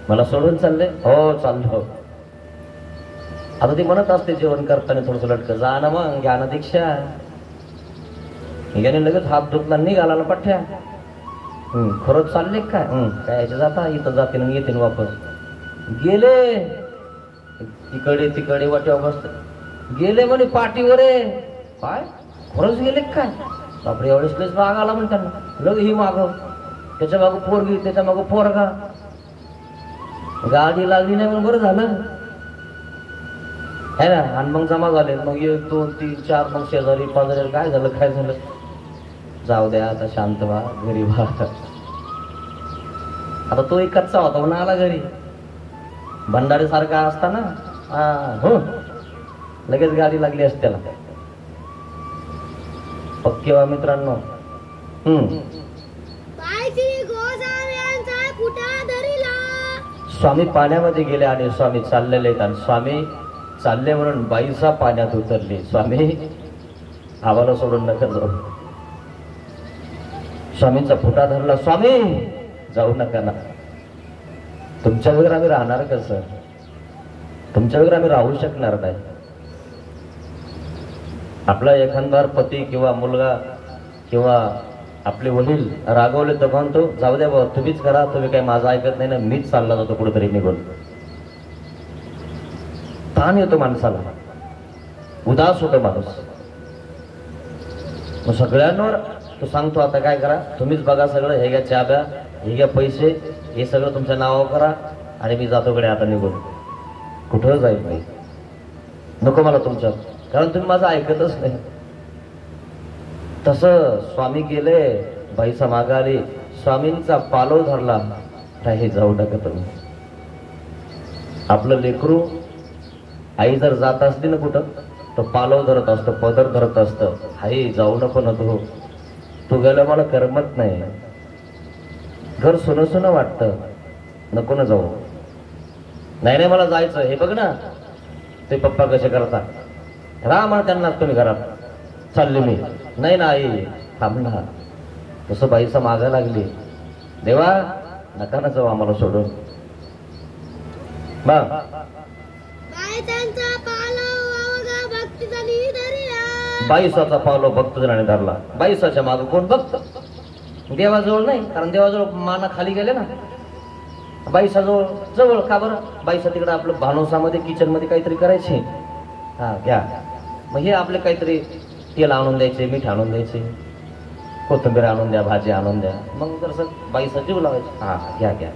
मला सोडून चालले? हो चाललो. आता ती म्हणत असते जेवण करताना थोडस लटकं, जा ना मग, घ्या ना दीक्षा. याने लगेच हात धुतला, निघाला ना पठ्या. खरंच चालले काय? काय याच्या जाता, इथं जाते ना येते वापस. गेले तिकडे तिकडे वाट्यावर बसत गेले म्हणे पाठीवर. काय खरंच गेले काय? बापरे, एवढेच लस राग आला म्हणे त्यांना. लग ही माग, त्याच्या मागं पोरगी, त्याच्या मागं पोरगा. गाडी लागली नाही म्हणून बरं झालं है ना. आणि मग जमा झाले. मग 1, 2, 3, 4 मग शेजारी पाजारी. काय झालं काय झालं? जाऊ द्या आता, शांत व्हा, घरी व्हा. आता तो एक कच्चा होता म्हणून आला घरी. भंडारी सारखा असताना हो लगेच गाडी लागली असते त्याला. पक्के वा मित्रांनो. स्वामी पाण्यामध्ये गेले आणि स्वामी चाललेले आहेत. आणि स्वामी चालले म्हणून बाईसा पाण्यात उतरली. स्वामी आम्हाला सोडून नका जाऊ. स्वामींचा फुटा धरला. स्वामी जाऊ नका ना, तुमच्या वगैरे आम्ही राहणार कसं? तुमच्या वगैरे आम्ही राहू शकणार नाही. आपला एखादा पती किंवा मुलगा किंवा आपले वडील रागवले तर म्हणतो जाऊ द्या बाबा, तुम्हीच करा, तुम्ही काही माझं ऐकत नाही ना, मीच चालला जातो कुठेतरी निघून. ताण येतो माणसाला, उदास होतो माणूस. मग सगळ्यांवर तो सांगतो आता काय करा, तुम्हीच बघा सगळं, हे घ्या चाब्या, हे घ्या पैसे, हे सगळं तुमच्या नावावर करा आणि मी जातो कडे आता निघून. कुठं जाईल नाही, नको मला तुमच्या, कारण तुम्ही माझं ऐकतच नाही. तसं स्वामी गेले, बाईचा माग आली, स्वामींचा पालव धरला. हे जाऊ नका तुम्ही. आपलं लेकरू आई जर जात असली ना कुठं, तो पालव धरत असतो, पदर धरत असतं, आई जाऊ नको ना तू गेलं मला करमत नाही, घर सुनं सुनं वाटतं, नको ना जाऊ. नाही नाही मला जायचं, हे बघ ना ते पप्पा कसे करतात, राहा म्हणा त्यांना तुम्ही घरात, चालले मी. नाही ना आई थांब ना. तसं बाईचा मागा लागली, देवा नका ना जाऊ आम्हाला सोडून. बाईसाचा पावलो भक्तजनाने धरला. बाईसाच्या माग कोण? भक्त. देवाजवळ नाही, कारण देवाजवळ माना खाली गेले ना. बाईसाजवळ जवळ का बरं? बाईसा तिकडे आपलं भानोसामध्ये किचन मध्ये काहीतरी करायचे, हा घ्या. मग हे आपले काहीतरी तेल आणून द्यायचे, मीठ आणून द्यायचे, कोथिंबीर आणून द्या, भाजी आणून द्या. मग जर बाईसा जीव लावायचं, हा घ्या घ्या.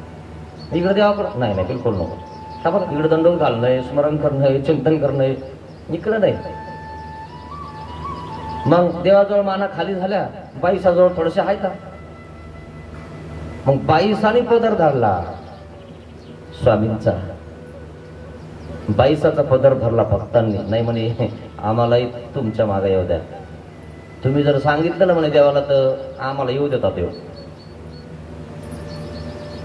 इकडे देवाकडं नाही नाही बिलकुल नको. का बरं? इकडे दंड घालणं, स्मरण करणं, चिंतन करणं, इकडं नाही. मग देवाजवळ माना खाली झाल्या, बाईसाजवळ थोडेसे आहेत. मग बाईसाने पदर धरला स्वामींचा. बाईसाचा पदर धरला भक्तांनी. नाही म्हणे आम्हालाही तुमच्या मागे येऊ द्या. तुम्ही जर सांगितलं ना म्हणे देवाला तर आम्हाला येऊ देतात येऊ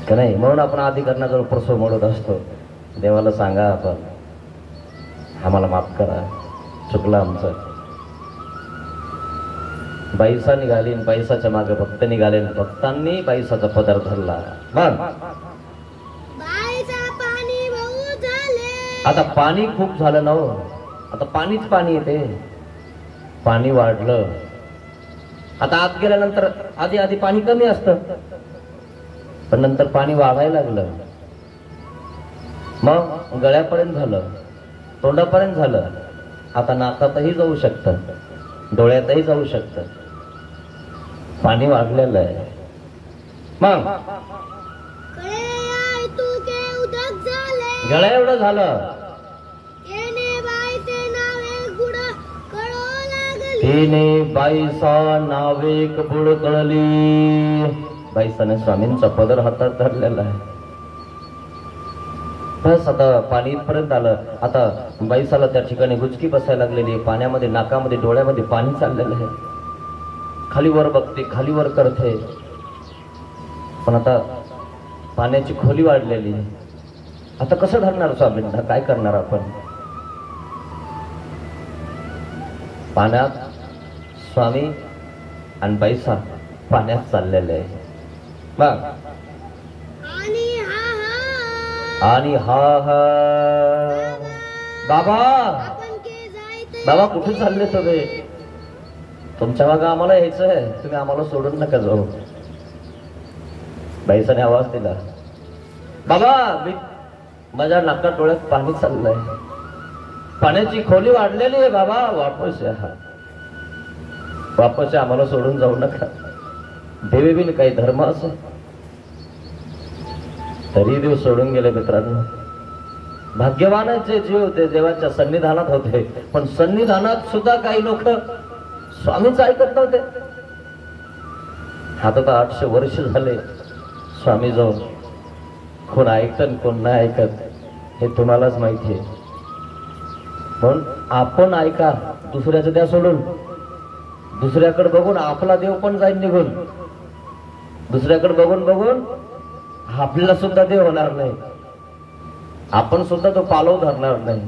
का नाही. म्हणून आपण अधिकरणाजवळ प्रसव मोडत असतो. देवाला सांगा आपण आम्हाला माफ करा, चुकलं आमचं. बाईसा निघाली, बाईसाच्या मागे भक्त निघाले. भक्तांनी बाईसाचा पदर धरला. मग आता पाणी खूप झालं ना हो. आता पाणीच पाणी येते. पाणी वाढलं. आता आत गेल्यानंतर आधी आधी पाणी कमी असतं, पण नंतर पाणी वाढायला लागलं. मग गळ्यापर्यंत झालं, तोंडापर्यंत झालं. आता नाकातही जाऊ शकतं, डोळ्यातही जाऊ शकतं. पाणी वाढलेलं आहे. मग गळ्या एवढं झालं. तिने बाईसा नावेक बुड कळली. बाईसाने स्वामींचा पदर हातात धरलेला आहे. बस आता पाणी इथपर्यंत आलं. आता बाईसाला त्या ठिकाणी गुचकी बसायला लागलेली आहे. पाण्यामध्ये, नाकामध्ये, डोळ्यामध्ये पाणी चाललेलं आहे. खालीवर बघते, खालीवर करते, पण आता पाण्याची खोली वाढलेली आहे. आता कसं धरणार स्वामींना, काय करणार आपण. पाण्यात स्वामी आणि बाईसा पाण्यात चाललेले आहे. मग आणि हा हा बाबा बाबा कुठे चालले तुम्ही. तुमच्या मागं आम्हाला यायचं आहे, तुम्ही आम्हाला सोडून नका जाऊ. बाईसाने आवाज दिला, बाबा मी माझ्या नाकात डोळ्यात पाणी चाललंय, पाण्याची खोली वाढलेली आहे बाबा, वापस या, वापस या, आम्हाला सोडून जाऊ नका. देवी बिन काही धर्म असे तरी देव सोडून गेले. मित्रांनो, भाग्यवानाचे जीव होते, देवाच्या सन्निधानात होते, पण सन्निधानात सुद्धा काही लोक स्वामीच ऐकत नव्हते. आता तर 800 वर्ष झाले स्वामी जाऊन. कोण ऐकत कोण नाही ऐकत हे तुम्हालाच माहिती आहे. पण आपण ऐका, दुसऱ्याचं द्या सोडून. दुसऱ्याकडे बघून आपला देव पण जाईल निघून. दुसऱ्याकडे बघून बघून आपल्याला सुद्धा देव होणार नाही, आपण सुद्धा तो पालव धरणार नाही.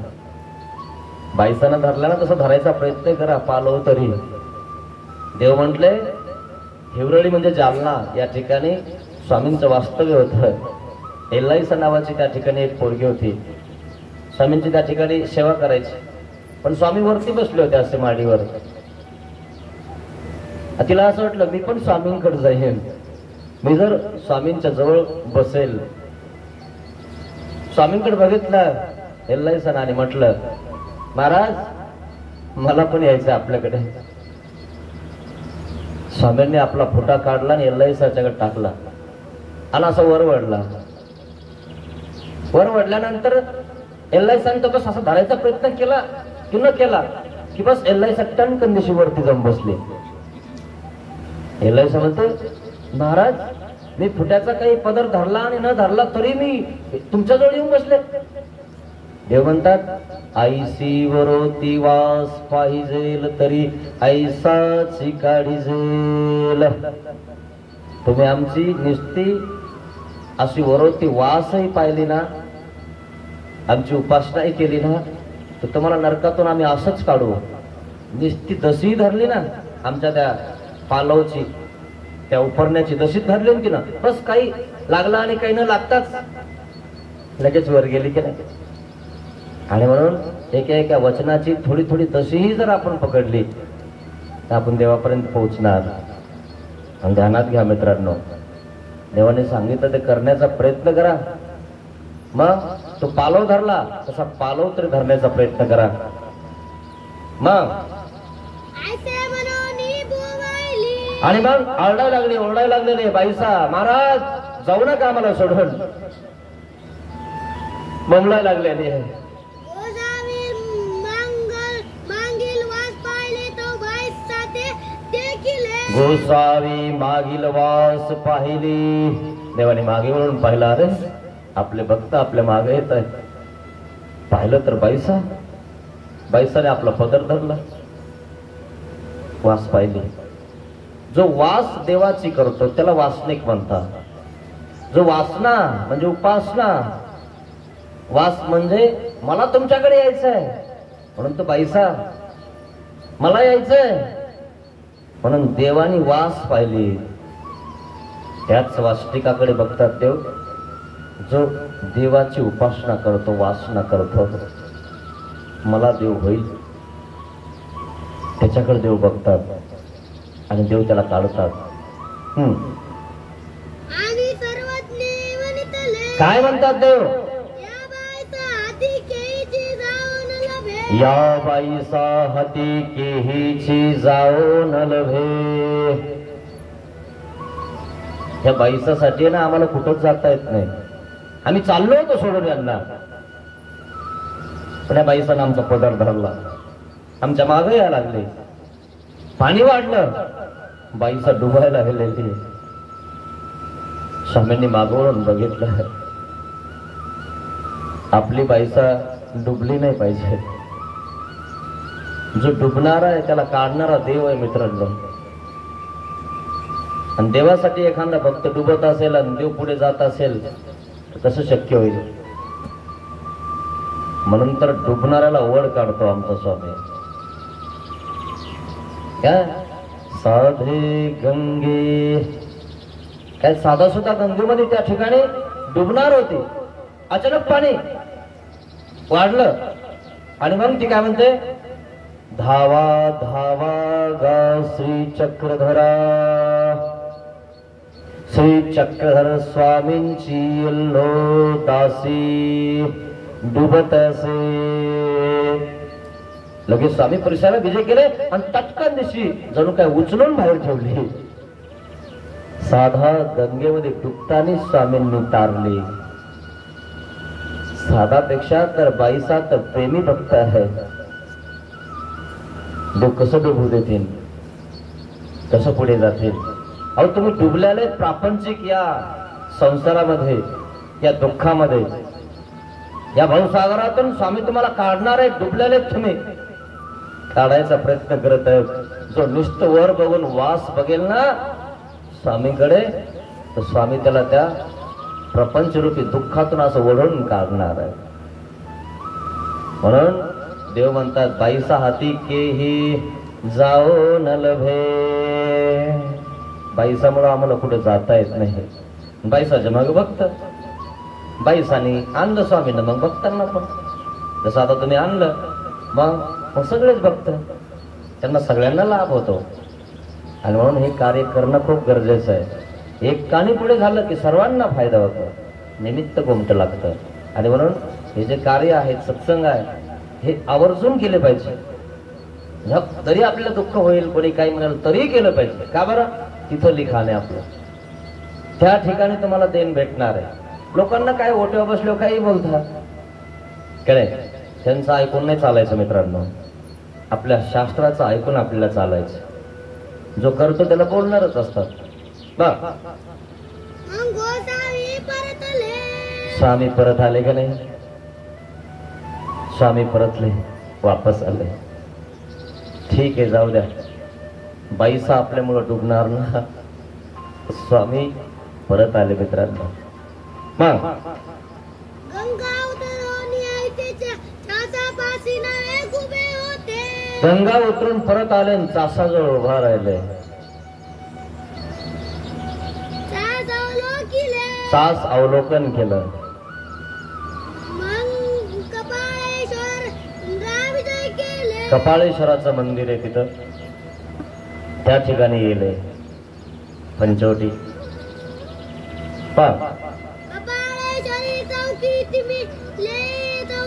बाईसानं धरला ना तसं धरायचा प्रयत्न करा, पालव तरी. देव म्हटले हिवरळी म्हणजे जालना या ठिकाणी स्वामींचं वास्तव्य होतं. एल्लाईसा नावाची त्या ठिकाणी एक पोरगी होती. स्वामींची त्या ठिकाणी सेवा करायची, पण स्वामी वरती बसले होते असे माडीवर. तिला असं वाटलं मी पण स्वामींकडे जाईन, मी जर स्वामींच्या जवळ बसेल. स्वामींकडे बघितलं एल्लाईसा आणि म्हटलं महाराज मला पण यायचं आपल्याकडे. स्वामींनी आपला फुटा काढला आणि एल्लाईसाच्याकडे टाकला आणि असा वर वडला. वर वडल्यानंतर एल्लाईसाने तो बस असा धरायचा प्रयत्न केला की न केला की बस एल्लाईसा टणकन दिशी वरती जाऊन बसले. एल्लाईसा म्हणते महाराज मी फुट्याचा काही पदर धरला आणि न धरला तरी मी तुमच्याजवळ येऊन बसले. देव म्हणतात आईसी वरोती वास पाहिजेल तरी ऐसाची काढीजेल. तुम्ही आमची नुसती अशी वरोती वासही पाहिली ना, आमची उपासनाही केली ना, तर तुम्हाला नरकातून आम्ही असंच काढू. नुसती दशी धरली ना आमच्या त्या पालवची, त्या उपरण्याची दशी धरली की ना, बस काही लागला आणि काही न लागताच लगेच वर गेली की नाही. आणि म्हणून एका एका वचनाची थोडी थोडी दशीही जर आपण पकडली तर आपण देवापर्यंत पोहोचणार. आणि ध्यानात घ्या मित्रांनो, देवाने सांगितलं ते करण्याचा प्रयत्न करा. मग तो पालव धरला तसा पालव तरी धरण्याचा प्रयत्न करा. मग आणि मग आरडायला लागली, ओरडायला लागलेले बाईसा महाराज जाऊ नका आम्हाला सोडून. बोंबलायला लागलेली आहे. गोसावी मागील वास पाहिली. देवाने मागे वळून पाहिला, अरे आपले भक्त आपल्या मागे येत आहेत. पाहिलं तर बाईसाने आपला पदर धरला, वास पाहिली. जो वास देवाची करतो त्याला वासनिक म्हणतात. जो वासना म्हणजे उपासना, वास म्हणजे मला तुमच्याकडे यायचंय म्हणून तो बाईसा मला यायचंय म्हणून देवानी वास पाहिली. त्याच वास्तविकाकडे बघतात देव. जो देवाची उपासना करतो, वासना करतो, मला देव होईल, त्याच्याकडे देव बघतात आणि देव त्याला काढतात. काय म्हणतात देव? या बाईसा हाती केहीची जाओ न लभे. या बाईसासाठी ना आम्हाला कुठंच जाता येत नाही. आम्ही चाललो होतो सोडून यांना, पण या बाईसानं आमचा पदर धरला, आमच्या मागे यायला लागले. पाणी वाढलं, बाईसा डुबायला गेलेली. स्वामींनी मागवून बघितलं, आपली बाईसा डुबली नाही पाहिजे. जो डुबणारा आहे त्याला काढणारा देव आहे मित्रांनो. आणि देवासाठी एखादा भक्त डुबत असेल आणि देव पुढे जात असेल तर कसं शक्य होईल? म्हणून तर डुबणाऱ्याला वर काढतो आमचा स्वामी. काय साधे गंगे, काय साधा सुद्धा गंगेमध्ये त्या ठिकाणी डुबणार होते. अचानक पाणी वाढलं आणि मग ती काय म्हणते, धावा धावा गा श्री चक्रधरा. श्री चक्रधर स्वामींची येल्लो दासी डुबत असे. लगेच स्वामी परिसराला विजय केले आणि तटकन दिवशी जणू काय उचलून बाहेर ठेवली. साधा गंगेमध्ये डुबताना स्वामींनी तारली. साधापेक्षा तर बाईसा तर प्रेमी भक्त आहे. देव कसं डुबू देतील, कसं पुढे जातील? अहो तुम्ही डुबलेले प्रापंचिक या संसारामध्ये, या दुःखामध्ये, या भवसागरातून स्वामी तुम्हाला काढणार आहे. डुबलेले तुम्ही काढायचा प्रयत्न करत आहेत. जो निष्ठ वर बघून वास बघेल ना स्वामीकडे, तर स्वामी त्याला त्या प्रपंचरूपी दुःखातून असं ओढून काढणार आहे. म्हणून देव म्हणतात, बाईसा हाती केही जाओ न लभे. बाईसामुळे आम्हाला कुठे जाता येत नाही. बाईसाच्या मग भक्त, बाईसानी आणलं स्वामींना, मग भक्तांना पण जसं आता तुम्ही आणलं मग सगळेच भक्त, त्यांना सगळ्यांना लाभ होतो. आणि म्हणून हे कार्य करणं खूप गरजेचं आहे. एक कानी पुढे झालं की सर्वांना फायदा होतो, निमित्त गोमट लागतं. आणि म्हणून हे जे कार्य आहे, सत्संग आहे, हे आवर्जून केले पाहिजे. तरी आपल्याला दुःख होईल, कोणी काही म्हणाल तरी केलं पाहिजे. का बरं? तिथं लिखाण आहे आपलं, त्या ठिकाणी तुम्हाला देण भेटणार आहे. लोकांना काय ओट्यावर बसलो काही बोलतात, कळे त्यांचं ऐकून नाही चालायचं मित्रांनो. आपल्या शास्त्राचं ऐकून आपल्याला चालायचं. जो करतो त्याला बोलणारच असतात. स्वामी परत आले का नाही? स्वामी परतले, वापस आले. ठीक आहे, जाऊ द्या. बाईसा आपल्यामुळे डुबणार ना, स्वामी परत आले मित्रांनो. मग गंगा उतरून परत आले, चासाजवळ उभा राहिले. सास अवलोकन केलं. कपाळेश्वराचं मंदिर आहे तिथं, त्या ठिकाणी गेले. पंचवटी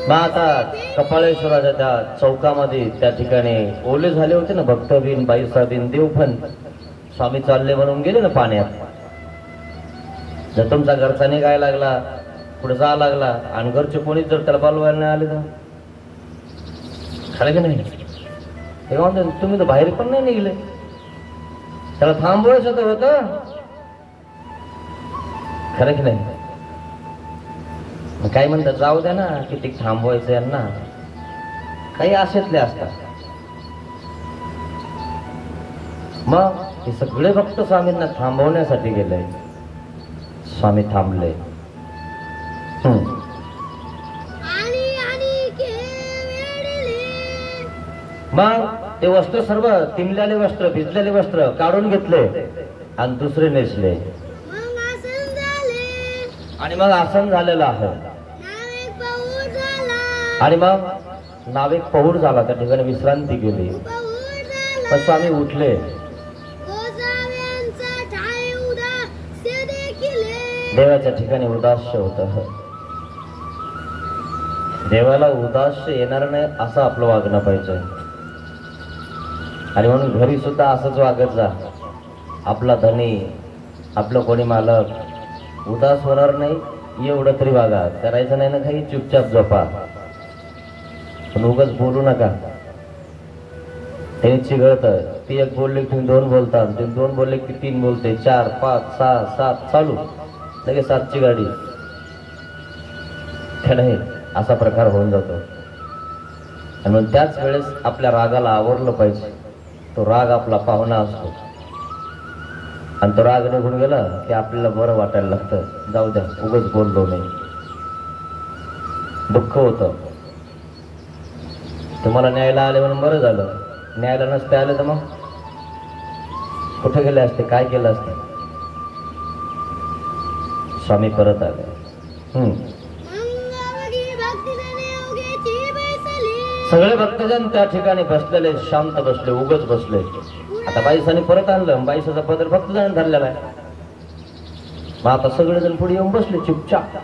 मग आता कपाळेश्वराच्या त्या चौकामध्ये त्या ठिकाणी ओले झाले होते ना भक्त बिन, बाईसा बिन, देव पण. स्वामी चालले म्हणून गेले ना पाण्यात. जर तुमचा घरचा निघायला लागला, पुढे जा लागला आणि घरचे कोणीच जर त्याला बोलवायला नाही आले तर खरं की नाही? हे म्हणतात तुम्ही तर बाहेर पण नाही निघले, त्याला थांबवायचं तर होतं. खरं की नाही? मग काय म्हणतात, जाऊ द्या ना, किती थांबवायचं यांना. काही असेतले असतात. मग हे सगळे भक्त स्वामींना थांबवण्यासाठी गेले. स्वामी थांबले. मग ते वस्त्र सर्व तिमलेले वस्त्र, भिजलेले वस्त्र काढून घेतले आणि दुसरे नेसले. आणि मग आसन झालेलं आहे. आणि मग नावेक पहुड झाला, त्या ठिकाणी विश्रांती गेली. पण स्वामी उठले. देवाच्या ठिकाणी उदास्य होत. देवाला उदास्य येणार नाही असं आपलं वागणं पाहिजे. आणि म्हणून घरी सुद्धा असंच वागत जा. आपला धनी, आपलं कोणी मालक उदास होणार नाही एवढं तरी वागा. करायचं नाही ना काही, चुपचाप झोपा. पण उगाच बोलू नका. त्यांनी चिघळत. ती एक बोलले की तुम्ही दोन बोलता, ते दोन बोलले की तीन बोलते, 4, 5, 6, 7 चालू, लगेच 7ची गाडी. नाही असा प्रकार होऊन जातो. आणि मग त्याच वेळेस आपल्या रागाला आवरलं पाहिजे. तो राग आपला पाहुणा असतो. आणि तो राग निघून गेला की आपल्याला बरं वाटायला लागतं. जाऊ द्या, उगाच बोललो नाही. दुःख होतं. तुम्हाला न्यायला आले म्हणून बरं झालं. न्यायला नसते आले तर मग कुठे गेले असते, काय केलं असते. स्वामी परत आले. सगळे भक्तजन त्या ठिकाणी बसलेले, शांत बसले, उगच बसले. आता बाईसाने परत आणलं. बाईसाचा पदर भक्तजन धरलेला आहे. मग आता सगळेजण पुढे येऊन बसले चुपचाप.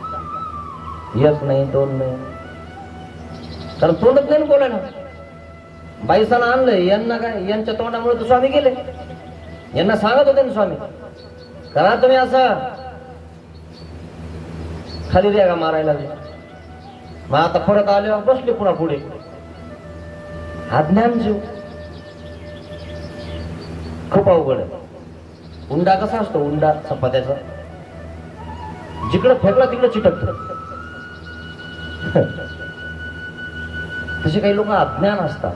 एक नाही, दोन नाही, कारण तोंडच नाही बोलायला. बाईसाला आणलंय, यांना काय, यांच्या तोंडामुळे तर स्वामी गेले. यांना सांगत होते ना स्वामी, करा तुम्ही असं, खाली द्या का मारायला. मग आता परत आले, बसले पुन्हा पुढे. अज्ञान जीव खूप अवघड आहे. उंडा कसा असतो, उंडा चपात्याचा, जिकडं फेकला तिकडं चिटकतो. तसे काही लोक अज्ञान असतात.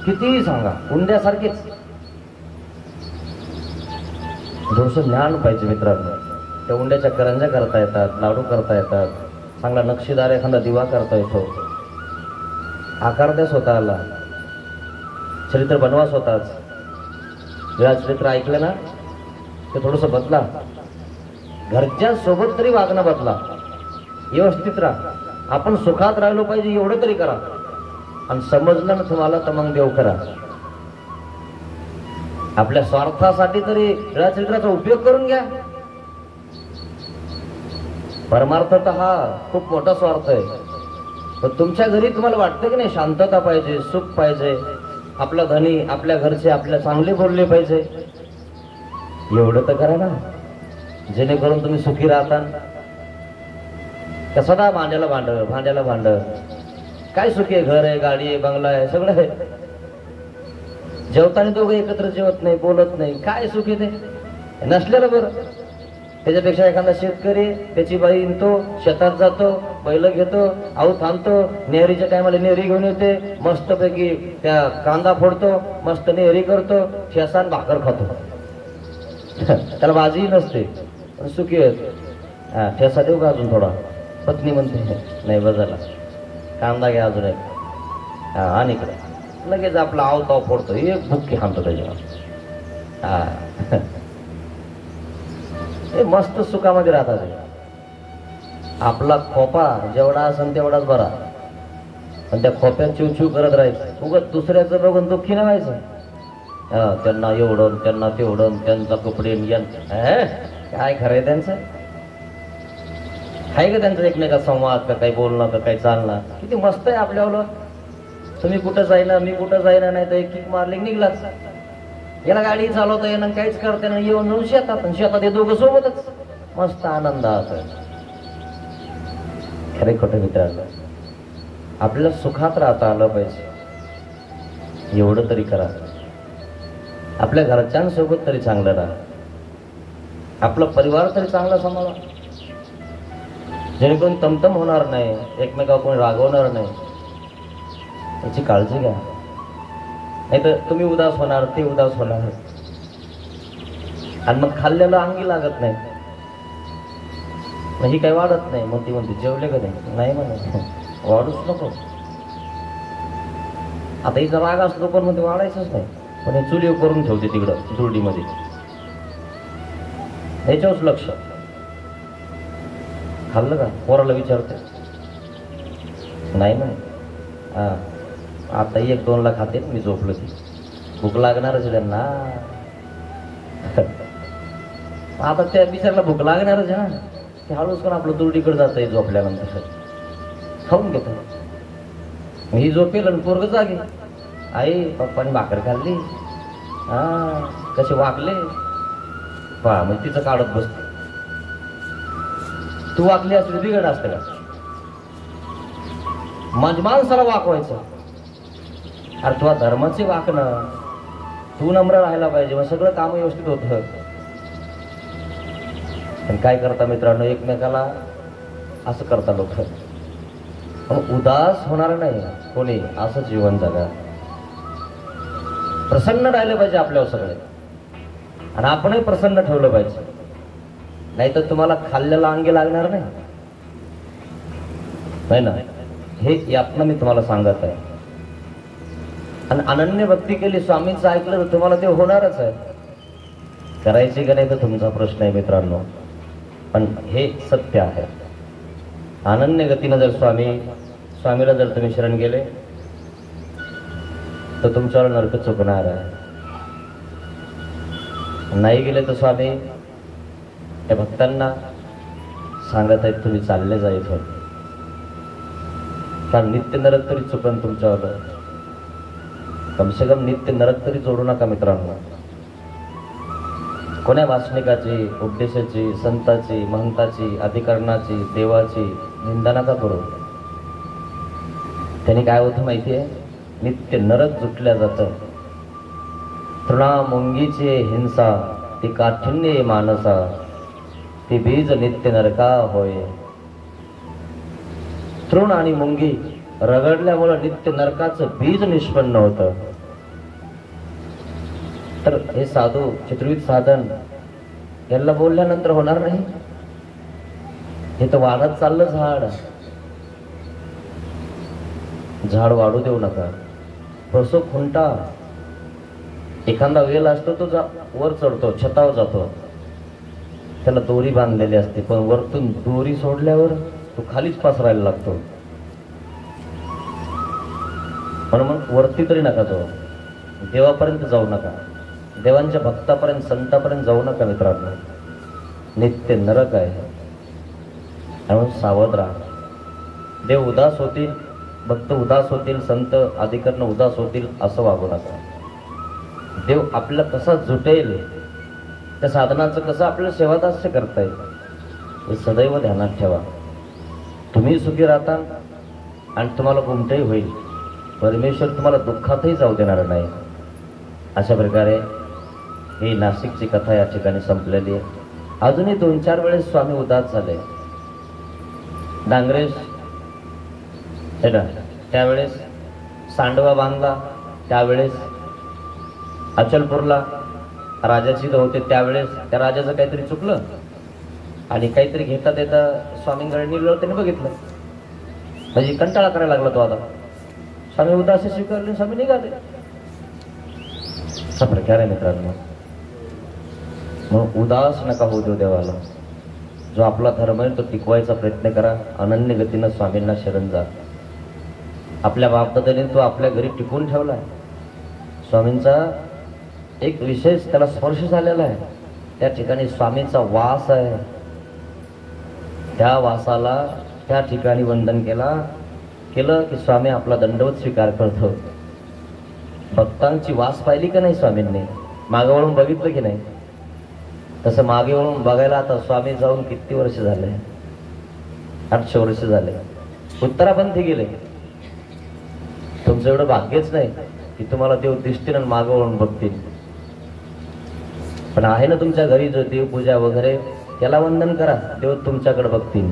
कितीही सांगा, उंड्यासारखेच. थोडस ज्ञान पाहिजे मित्रांनो. त्या उंड्याच्या करंजा करता येतात, लाडू करता येतात, चांगला नक्षीदार एखादा दिवा करता येतो. आकार द्या स्वतःला. चरित्र बनवा स्वतःच. जेव्हा चरित्र ऐकलं ना ते थोडस बदला. घरच्या सोबत तरी वागणं बदला. व्यवस्थित राहा. आपण सुखात राहिलो पाहिजे एवढं तरी करा. आणि समजलं ना तुम्हाला तर मग देव करा. आपल्या स्वार्थासाठी तरी चरित्राचा उपयोग करून घ्या. परमार्थ तर हा खूप मोठा स्वार्थ आहे. पण तुमच्या घरी तुम्हाला वाटतं की नाही, शांतता पाहिजे, सुख पाहिजे, आपला धनी, आपल्या घरचे आपल्या चांगले बोलले पाहिजे. एवढं तर करा ना, जेणेकरून तुम्ही सुखी राहता. का सदा भांड्याला भांड, भांड्याला भांड. काय सुखी आहे, घर आहे, गाडी आहे, बंगला आहे, सगळं आहे. जेवताना दोघं एकत्र जेवत नाही, बोलत नाही, काय सुख आहे ते. नसलेलं बरं. त्याच्यापेक्षा एखादा शेतकरी, त्याची बाई तो शेतात जातो, बैल घेतो, आऊ थांबतो, नेहरीच्या टायमाला नेहरी घेऊन येते, मस्तपैकी त्या कांदा फोडतो, मस्त नेहरी करतो, ठेसान भाकर खातो. त्याला भाजीही नसते, पण सुखी आहे. हा, ठेसा देऊ का अजून थोडा. पत्नी म्हणते नाही बजाला, कांदा घ्या अजून एक. हा, आणि इकडे लगेच आपला आवताव फोडतो, एक भुक्की खांतो त्याच्यावर. हा, हे मस्त सुखामध्ये राहतात. आपला खोपा जेवढा असेल तेवढाच बरा. पण त्या खोप्यात चिवचिव करत राहायचं, उगाच दुसऱ्याचं बघून दुःखी नाही व्हायचं. त्यांना एवढं, त्यांना तेवढं, त्यांचा कपडे, काय खरंय त्यांचं. आहे का त्यांचा एकमेका संवाद, का काही बोलणं, का काही चालणं. किती मस्त आहे आपल्यावर. तुम्ही कुठं जाईना, मी कुठं जाईना, नाही तर एक किक मारली निघलाच. याला गाडी चालवता येणं, काहीच करता येणं, येऊन जाऊन शेतात, आणि शेतात हे दोघं सोबतच मस्त आनंदात. खरे खोटं मित्रांनो, आपल्याला सुखात राहता आलं पाहिजे. एवढं तरी करा. आपल्या घरच्यांसोबत तरी चांगलं राहा. आपला परिवार तरी चांगला सांभाळा. जेणेकरून तमतम होणार नाही, एकमेकावर कोणी रागवणार नाही, याची काळजी घ्या. नाही तर तुम्ही उदास होणार, ते उदास होणार, आणि मग खाल्लेलं अंगी लागत नाही. ही काही वाढत नाही. मग ती म्हणते जेवले का नाही म्हणत, वाढूच नको. आता हिचा राग असतो पण मग ते वाढायचंच नाही, पण हे चुलीवर करून ठेवते तिकडं चुरडीमध्ये, याच्यावरच लक्ष. खाल्लं का पोराला विचारते, नाही म्हणे. आता 1-2ला खाते, मी झोपलो. ती भूक लागणारच त्यांना. आता त्या बिचारला भूक लागणारच आहे ना, ते हळूच पण आपलं दुर्डीकडे जात आहे झोपल्यानंतर, खाऊन घेतो. ही झोपेल आणि पोरग जागे, आई पप्पाने भाकर खाल्ली, कसे वागले पहा, मग तिचं काढत बसते. तू वागली असली बिघड असते का? माणसाला वाकवायचं. अरे तुला धर्माचे वाकणं, तू नम्र राहायला पाहिजे, मग सगळं काम व्यवस्थित होतं. पण काय करता मित्रांनो, एकमेकाला असं करता लोक. पण उदास होणार नाही कोणी, असं जीवन जगा. प्रसन्न राहिले पाहिजे आपल्यावर सगळे, आणि आपणही प्रसन्न ठेवलं पाहिजे. नाही तर तुम्हाला खाल्लेला अंगी लागणार नाही ना. हे यातनं मी तुम्हाला सांगत आहे. आणि अनन्य भक्ती केली, स्वामींचं ऐकलं तर तुम्हाला ते होणारच आहे. करायची का नाही तर तुमचा प्रश्न आहे मित्रांनो, पण हे सत्य आहे. अनन्य गतीनं जर स्वामीला जर तुम्ही शरण गेले तर तुमच्यावर नरक चुकणार आहे. नाही गेले तर स्वामी त्या भक्तांना सांगत आहेत, तुम्ही चालले जा इथून, कारण नित्य नरक तरी चुकन तुमच्यावर. कमसे कम नित्य नरक तरी जोडू नका मित्रांनो. कोण्या वाचनिकाची, उपदेशाची, संताची, महंताची, अधिकरणाची, देवाची निंदा नका करू. त्यांनी काय होतं माहितीये, नित्य नरक जुटल्या जातं. तृणा मुंगीचे हिंसा ती काठिण्य मानसा, ती बीज नित्य नरका होय. तृण आणि मुंगी रगडल्यामुळे नित्य नरकाचं बीज निष्पन्न होतं. तर हे साधू चित्रवित साधन यांना बोलल्यानंतर होणार नाही. हे तर वाढत चाललं झाड वाढू देऊ नका. प्रसो खुंटा, एखादा वेल असतो तो वर चढतो, छतावर जातो, त्याला दोरी बांधलेली असते, पण वरतून दोरी सोडल्यावर तो खालीच पसरायला लागतो. म्हणून मग वरती तरी नका जाऊ, देवापर्यंत जाऊ नका, देवांच्या भक्तापर्यंत, संतापर्यंत जाऊ नका मित्रांनो. नित्य नरक आहे, म्हणून सावध राहा. देव उदास होतील, भक्त उदास होतील, संत अधिकरण उदास होतील, असं वागू नका. देव आपल्याला कसा जुटेल, त्या साधनाचं कसं आपल्याला सेवादास्य करता येईल, हे सदैव ध्यानात ठेवा. तुम्ही सुखी राहता आणि तुम्हाला कोणतंही होईल. परमेश्वर तुम्हाला दुःखातही जाऊ देणार नाही. अशा प्रकारे ही नाशिकची कथा या ठिकाणी संपलेली आहे. अजूनही 2-4 वेळेस स्वामी उदास झाले. डांगरेश त्यावेळेस, सांडवा बांधला त्यावेळेस, अचलपूरला राजाची होते त्यावेळेस त्या राजाचं काहीतरी चुकलं आणि काहीतरी घेता देता स्वामींकडे निघलं, त्याने बघितलं, म्हणजे कंटाळा करायला लागला तो. आता स्वामी उदासी स्वीकारले, स्वामी निघाले. असा प्रकार आहे मित्रांनो. मग उदास नका होऊ देऊ देवाला. जो आपला धर्म आहे तो टिकवायचा प्रयत्न करा. अनन्य गतीनं स्वामींना शरण जा. आपल्या बापदादाने तो आपल्या घरी टिकून ठेवला. स्वामींचा एक विशेष त्याला स्पर्श झालेला आहे. त्या ठिकाणी स्वामींचा वास आहे. त्या वासाला त्या ठिकाणी वंदन केलं की स्वामी आपला दंडवत स्वीकार करतो. भक्तांची वास पाहिली का नाही स्वामींनी? मागे वळून बघितलं की नाही? तसं मागे वळून बघायला आता स्वामी जाऊन किती वर्ष झाले? 800 वर्ष झाले. उत्तरापंथी गेले. तुमचं एवढं भाग्यच नाही की तुम्हाला देव दिसतील आणि मागे वळून बघतील. पण आहे ना तुमच्या घरी जो देवपूजा वगैरे, त्याला वंदन करा, देव तुमच्याकडे बघतील.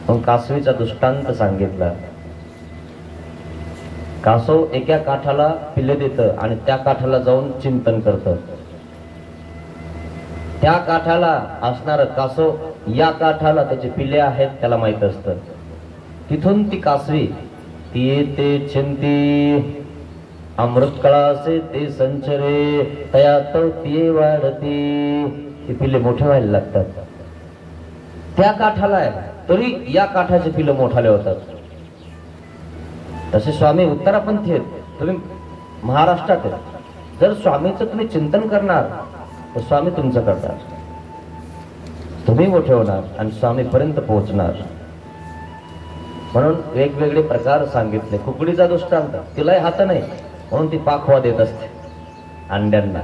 मग कासवीचा दृष्टांत सांगितला. कासव एका काठाला पिल्ले देतं आणि त्या काठाला जाऊन चिंतन करतं. त्या काठाला असणार कासव या काठाला त्याचे पिल्ले आहेत त्याला माहित असतं. तिथून ती कासवी ती येते चिंती अमृत कळासे ते संचरे तया तो ती वाढती. ते पिल्ले मोठे व्हायला लागतात. त्या काठाला आहे तरी या काठाचे पिल्ले मोठाले होतात. तसे स्वामी उत्तरापंथी आहेत, तुम्ही महाराष्ट्रात आहेत. जर स्वामीचं तुम्ही चिंतन करणार तर स्वामी तुमचं करणार, तुम्ही मोठे होणार आणि स्वामीपर्यंत पोहोचणार. म्हणून वेगवेगळे प्रकार सांगितले. कुकडीचा दृष्टांत, तिलाही हात नाही म्हणून ती पाखवा देत असते अंड्यांना.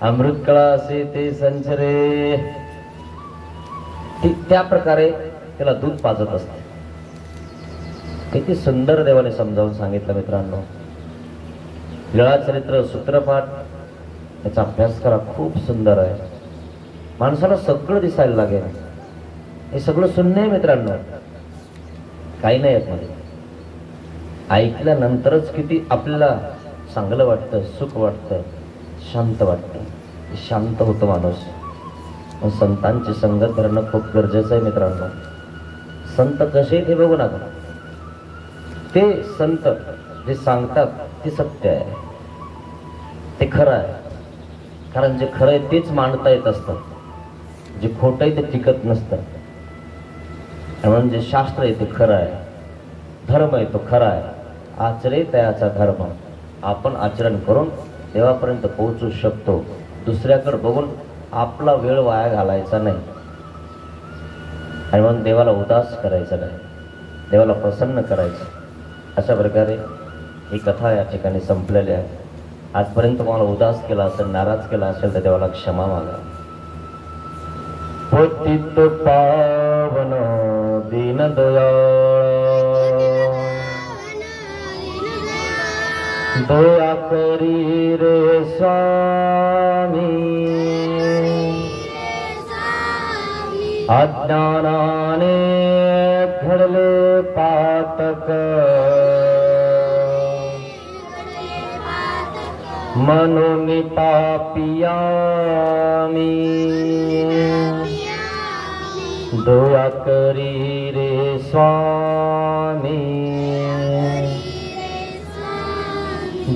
अमृत कळा असे ते संचरे, ती त्या प्रकारे तिला दूध पाजत असते. किती सुंदर देवाने समजावून सांगितलं मित्रांनो. लीळाचरित्र सूत्रपाठ याचा अभ्यास करा, खूप सुंदर आहे. माणसाला सगळं दिसायला लागेल. हे सगळं शून्य आहे मित्रांनो, काही नाही यात मध्ये. ऐकल्यानंतरच किती आपल्याला चांगलं वाटतं, सुख वाटतं, शांत वाटतं. शांत होतो माणूस. संतांची संगत धरणं खूप गरजेचं आहे मित्रांनो. संत कसे ते बघू नका. ते संत जे सांगतात ते सत्य आहे, ते खरं आहे. कारण जे खरं आहे तेच मांडता येत असतं, जे खोटं आहे ते टिकत नसतं. म्हणून जे शास्त्र आहे ते खरं आहे, धर्म आहे तो खरा आहे. आचरे त्याचा धर्म. आपण आचरण करून देवापर्यंत पोहोचू शकतो. दुसऱ्याकडे बघून आपला वेळ वाया घालायचा नाही आणि म्हणून देवाला उदास करायचं नाही, देवाला प्रसन्न करायचं. अशा प्रकारे ही कथा या ठिकाणी संपलेली आहे. आजपर्यंत तुम्हाला उदास केला असेल, नाराज केला असेल तर देवाला क्षमा मागा. पतित पावन दीन दया करी रे स्वामी, अज्ञानाने घडले पातक, मनोनि पापियामी, दया करी रे स्वामी,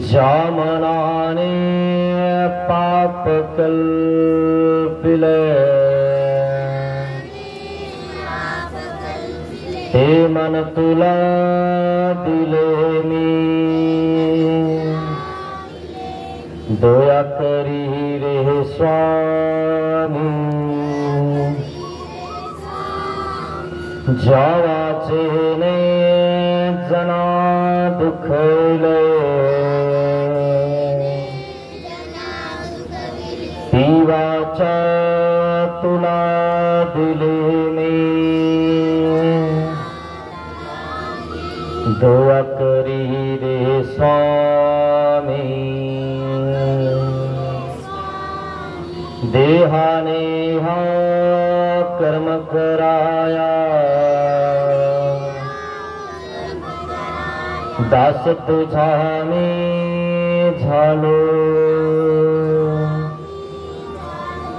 जामनाने पाप कल्पिले, हे मन तुला दिले मी, दया करी रे स्वामी, जावाचे ने जना दुखले, जीवाचा तुला दिले मी, दया करी रे स्वामी, देहाने हा कर्म कराया, दास तुझा मी झालो,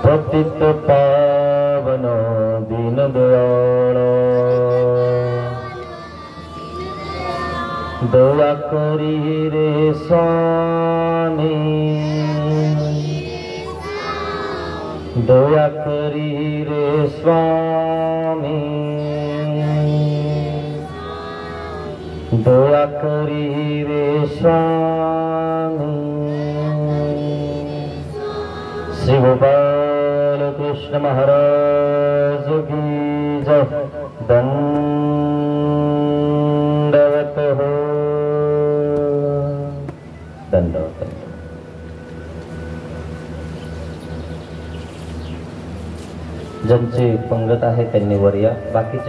पतित पावन दीन दयाळ, दया करी रे स्वामी, दया करी रे स्वामी, दया करी रे स्वामी. श्री गोपाल कृष्ण महाराज की जय. दंडवत हो, दंडवत. ज्यांची पंगत आहे त्यांनी वर या. बाकीच्या